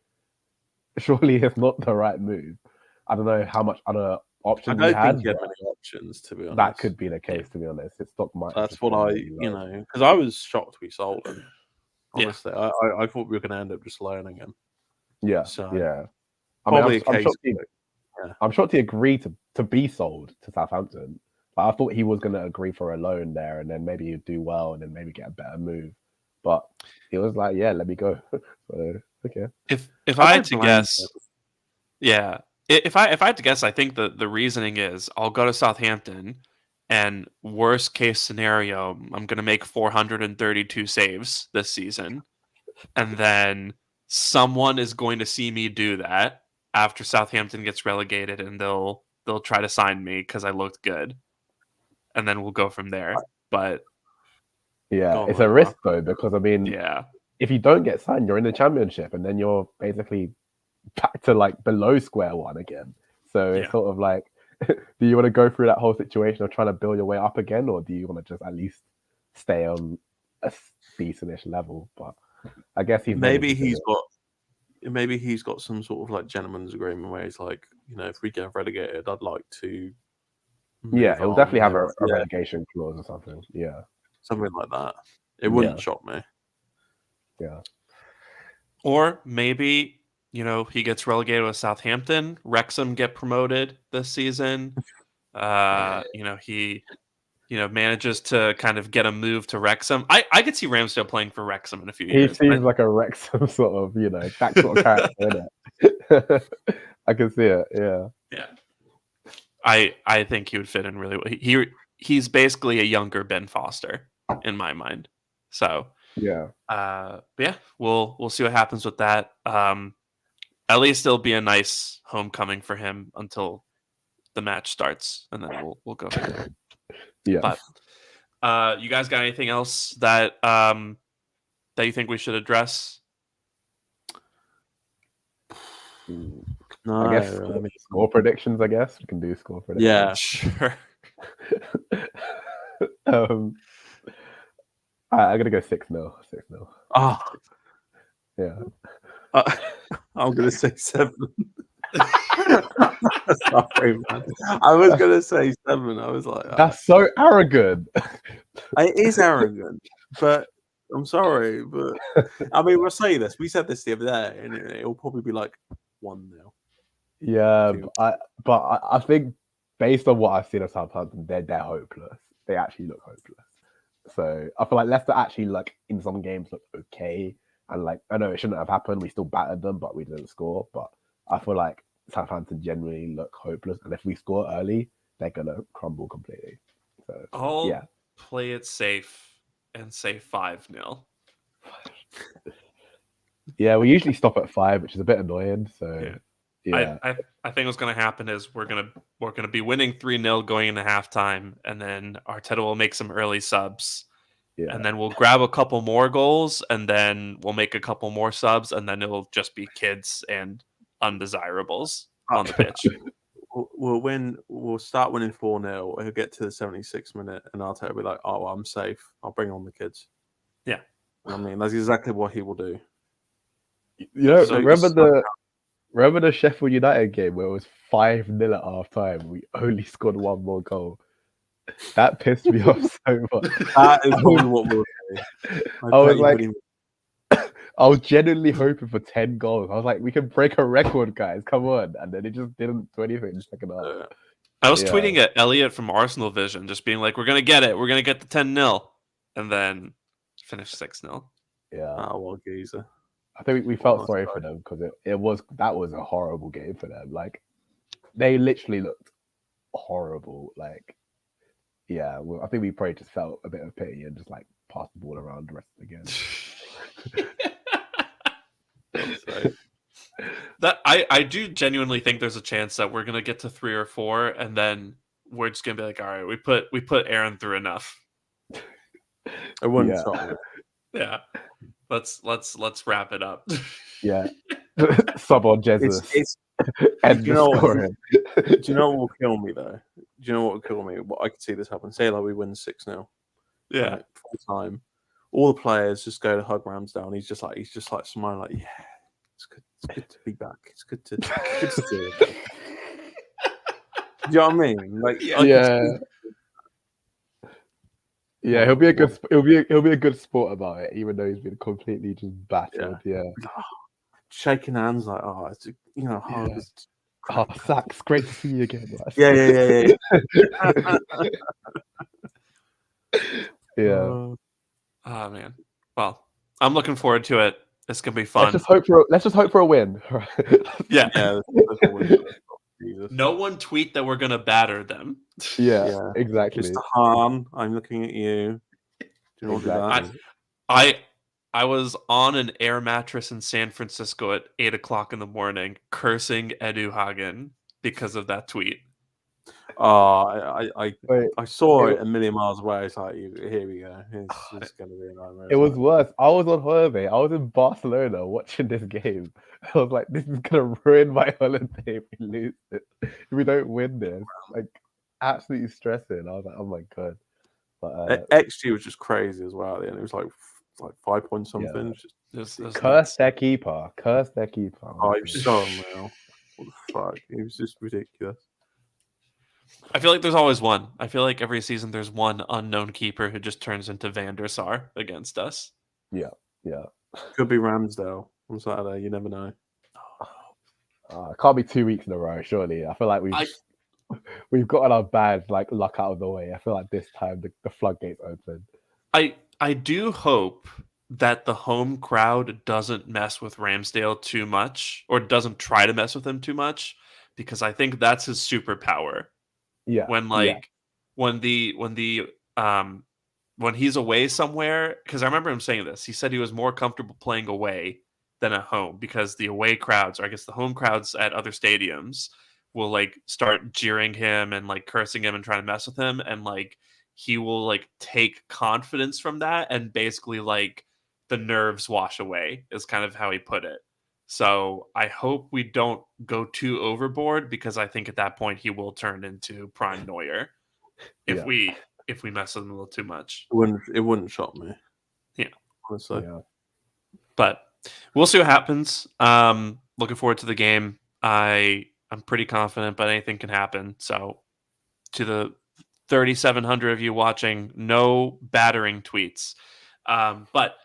[SPEAKER 3] surely it's not the right move. I don't know how much other options
[SPEAKER 4] I don't think he had many options, to be honest.
[SPEAKER 3] That could be the case, to be honest. His stock might.
[SPEAKER 4] That's what because I was shocked we sold him. Honestly, I thought we were going to end up just loaning him.
[SPEAKER 3] Yeah,
[SPEAKER 4] so,
[SPEAKER 3] yeah.
[SPEAKER 4] I'm
[SPEAKER 3] shocked he agreed to be sold to Southampton. But I thought he was going to agree for a loan there, and then maybe he'd do well, and then maybe get a better move. But he was like, "Yeah, let me go." So okay.
[SPEAKER 1] If I had to guess, if I had to guess, I think the reasoning is I'll go to Southampton, And worst case scenario, I'm going to make 432 saves this season. And then someone is going to see me do that after Southampton gets relegated, and they'll try to sign me because I looked good. And then we'll go from there. But
[SPEAKER 3] Yeah,
[SPEAKER 4] Go on,
[SPEAKER 3] it's a
[SPEAKER 4] man.
[SPEAKER 3] risk though, because I mean,
[SPEAKER 1] yeah.
[SPEAKER 3] if you don't get signed, you're in the championship, and then you're basically back to like below square one again. So it's
[SPEAKER 1] Yeah.
[SPEAKER 3] sort of like, do you want to go through that whole situation of trying to build your way up again, or do you want to just at least stay on a decentish level? But I guess he's ready
[SPEAKER 4] Maybe
[SPEAKER 3] to do
[SPEAKER 4] he's got some sort of like gentleman's agreement where he's like, if we get relegated, I'd like to.
[SPEAKER 3] Yeah,
[SPEAKER 4] move
[SPEAKER 3] he'll
[SPEAKER 4] on,
[SPEAKER 3] definitely have a
[SPEAKER 4] Yeah,
[SPEAKER 3] relegation clause or something. Yeah,
[SPEAKER 4] something like that. It wouldn't
[SPEAKER 3] Yeah.
[SPEAKER 4] shock me.
[SPEAKER 3] yeah,
[SPEAKER 1] Or maybe, he gets relegated with Southampton. Wrexham get promoted this season. He manages to kind of get a move to Wrexham. I could see Ramsdale playing for Wrexham in a few
[SPEAKER 3] he
[SPEAKER 1] years.
[SPEAKER 3] seems like a Wrexham sort of, that sort of character, isn't it? I can see it. Yeah,
[SPEAKER 1] Yeah. I think he would fit in really well. He's basically a younger Ben Foster in my mind. So,
[SPEAKER 3] yeah,
[SPEAKER 1] but yeah, we'll see what happens with that. At least it'll be a nice homecoming for him until the match starts, and then we'll go from there.
[SPEAKER 3] yeah.
[SPEAKER 1] But you guys got anything else that that you think we should address?
[SPEAKER 4] No,
[SPEAKER 3] I guess score predictions. I guess we can do score predictions.
[SPEAKER 4] yeah.
[SPEAKER 1] Sure.
[SPEAKER 3] I'm gonna go 6-0. 6-0.
[SPEAKER 4] Ah,
[SPEAKER 3] Yeah.
[SPEAKER 4] I'm gonna say 7. Sorry, man. I was gonna say 7. I was like,
[SPEAKER 3] That's so arrogant.
[SPEAKER 4] it is arrogant, but I'm sorry, but I mean, we'll say this. We said this the other day, and it'll probably be like 1-0.
[SPEAKER 3] Yeah,
[SPEAKER 4] Two.
[SPEAKER 3] but I think based on what I've seen of Southampton, they're hopeless. They actually look hopeless. So I feel like Leicester actually in some games look okay, and I know it shouldn't have happened. We still battered them, but we didn't score. But I feel like Southampton generally look hopeless, and if we score early, they're gonna crumble completely. So
[SPEAKER 1] I'll play it safe and say 5-0.
[SPEAKER 3] Yeah, we usually stop at 5, which is a bit annoying. So yeah.
[SPEAKER 1] I think what's going to happen is we're gonna be winning 3-0 going into halftime, and then Arteta will make some early subs, and then we'll grab a couple more goals, and then we'll make a couple more subs, and then it'll just be kids and undesirables on the pitch.
[SPEAKER 4] We'll win. We'll start winning 4-0. He'll get to the 76th minute, and Arteta will be like, "Oh, I'm safe. I'll bring on the kids."
[SPEAKER 1] Yeah,
[SPEAKER 4] I mean that's exactly what he will do.
[SPEAKER 3] Remember the Sheffield United game where it was 5-0 at half time? We only scored one more goal. That pissed me off so much.
[SPEAKER 4] That is probably what we'll do.
[SPEAKER 3] I was genuinely hoping for 10 goals. I was like, we can break a record, guys. Come on. And then it just didn't do anything in the second half.
[SPEAKER 1] I was tweeting at Elliot from Arsenal Vision, just being like, we're going to get it. We're going to get the 10-0. And then finish 6-0.
[SPEAKER 3] Yeah.
[SPEAKER 4] Oh, well, geezer.
[SPEAKER 3] I think we felt sorry for them because that was a horrible game for them. They literally looked horrible. I think we probably just felt a bit of pity and just passed the ball around the rest of the game.
[SPEAKER 1] That I do genuinely think there's a chance that we're gonna get to 3 or 4, and then we're just gonna be like, all right, we put Aaron through enough.
[SPEAKER 4] I wouldn't stop.
[SPEAKER 1] Yeah. Let's wrap it up.
[SPEAKER 3] Yeah. Sub on Jesus.
[SPEAKER 4] And do you know what will kill me though? Do you know what will kill me? What I could see this happen. Say we win 6-0.
[SPEAKER 1] Yeah.
[SPEAKER 4] Full time. All the players just go to hug Ramsdale. He's just smiling yeah. It's good to be back. It's good to see it. Do you know what I mean?
[SPEAKER 3] Yeah, he'll be a good sport about it, even though he's been completely just battered. Yeah.
[SPEAKER 4] Shaking hands it's
[SPEAKER 3] Sax, great to see you again.
[SPEAKER 4] Yeah.
[SPEAKER 3] Yeah.
[SPEAKER 1] Oh man. Well, I'm looking forward to it. It's gonna be fun.
[SPEAKER 3] Let's just hope for a win.
[SPEAKER 1] Yeah.
[SPEAKER 4] Jesus.
[SPEAKER 1] No one tweet that we're gonna batter them.
[SPEAKER 3] Yeah, exactly.
[SPEAKER 4] Mr. Hahn, I'm looking at you. Do you not do that?
[SPEAKER 3] Exactly.
[SPEAKER 1] I was on an air mattress in San Francisco at 8 o'clock in the morning, cursing Edu Hagen because of that tweet.
[SPEAKER 3] Wait,
[SPEAKER 4] I saw
[SPEAKER 3] it-
[SPEAKER 4] it a million miles away. It's like, here we go. It's going to be a nightmare.
[SPEAKER 3] it was worse. I was on holiday. I was in Barcelona watching this game. I was like, this is gonna ruin my holiday if we lose it. If we don't win this. Like, absolutely stressing. I was like, oh my god. But
[SPEAKER 4] XG was just crazy as well. And it was like 5 point something.
[SPEAKER 3] Yeah.
[SPEAKER 1] Just
[SPEAKER 3] curse their keeper. Curse their keeper.
[SPEAKER 4] Oh, he was so unreal. What the fuck? It was just ridiculous.
[SPEAKER 1] I feel like there's always one. I feel like every season there's one unknown keeper who just turns into Van der Sar against us.
[SPEAKER 3] Yeah.
[SPEAKER 4] Could be Ramsdale on Saturday. You never know.
[SPEAKER 3] It can't be 2 weeks in a row, surely. I feel like we've gotten our bad luck out of the way. I feel like this time the floodgates open.
[SPEAKER 1] I do hope that the home crowd doesn't mess with Ramsdale too much, or doesn't try to mess with him too much, because I think that's his superpower.
[SPEAKER 3] Yeah.
[SPEAKER 1] When when he's away somewhere, because I remember him saying this. He said he was more comfortable playing away than at home, because the away crowds, or I guess the home crowds at other stadiums, will like start jeering him and like cursing him and trying to mess with him, and like he will like take confidence from that, and basically like the nerves wash away is kind of how he put it. So I hope we don't go too overboard, because I think at that point he will turn into prime Neuer if we mess with him a little too much.
[SPEAKER 4] It wouldn't shock me.
[SPEAKER 1] Yeah.
[SPEAKER 4] Honestly.
[SPEAKER 3] Yeah.
[SPEAKER 1] But we'll see what happens. Looking forward to the game. I'm pretty confident, but anything can happen. So to the 3,700 of you watching, no battering tweets. But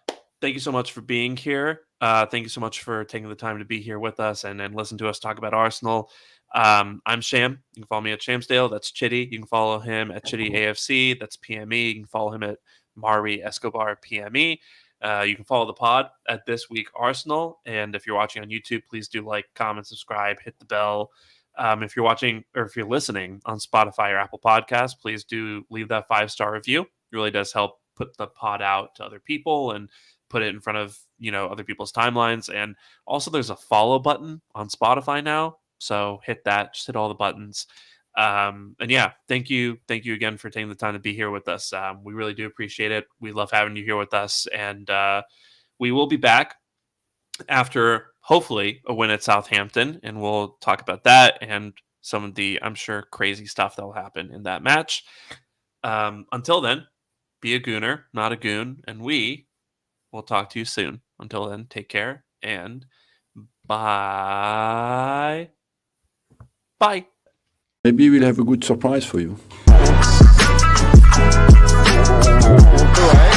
[SPEAKER 1] thank you so much for being here. Thank you so much for taking the time to be here with us and listen to us talk about Arsenal. I'm Sham. You can follow me at Shamsdale. That's Chitty. You can follow him at Chitty AFC. That's PME. You can follow him at Mari Escobar PME. You can follow the pod at This Week Arsenal. And if you're watching on YouTube, please do like, comment, subscribe, hit the bell. If you're watching, or if you're listening on Spotify or Apple Podcasts, please do leave that 5-star review. It really does help put the pod out to other people and put it in front of, other people's timelines. And also there's a follow button on Spotify now. So hit that, just hit all the buttons. And yeah, thank you again for taking the time to be here with us. We really do appreciate it. We love having you here with us, and we will be back after hopefully a win at Southampton, and we'll talk about that and some of the, I'm sure, crazy stuff that will happen in that match. Until then, be a gooner, not a goon, and we will talk to you soon. Until then, take care and bye. Bye.
[SPEAKER 2] Maybe we'll have a good surprise for you.
[SPEAKER 3] Walk away.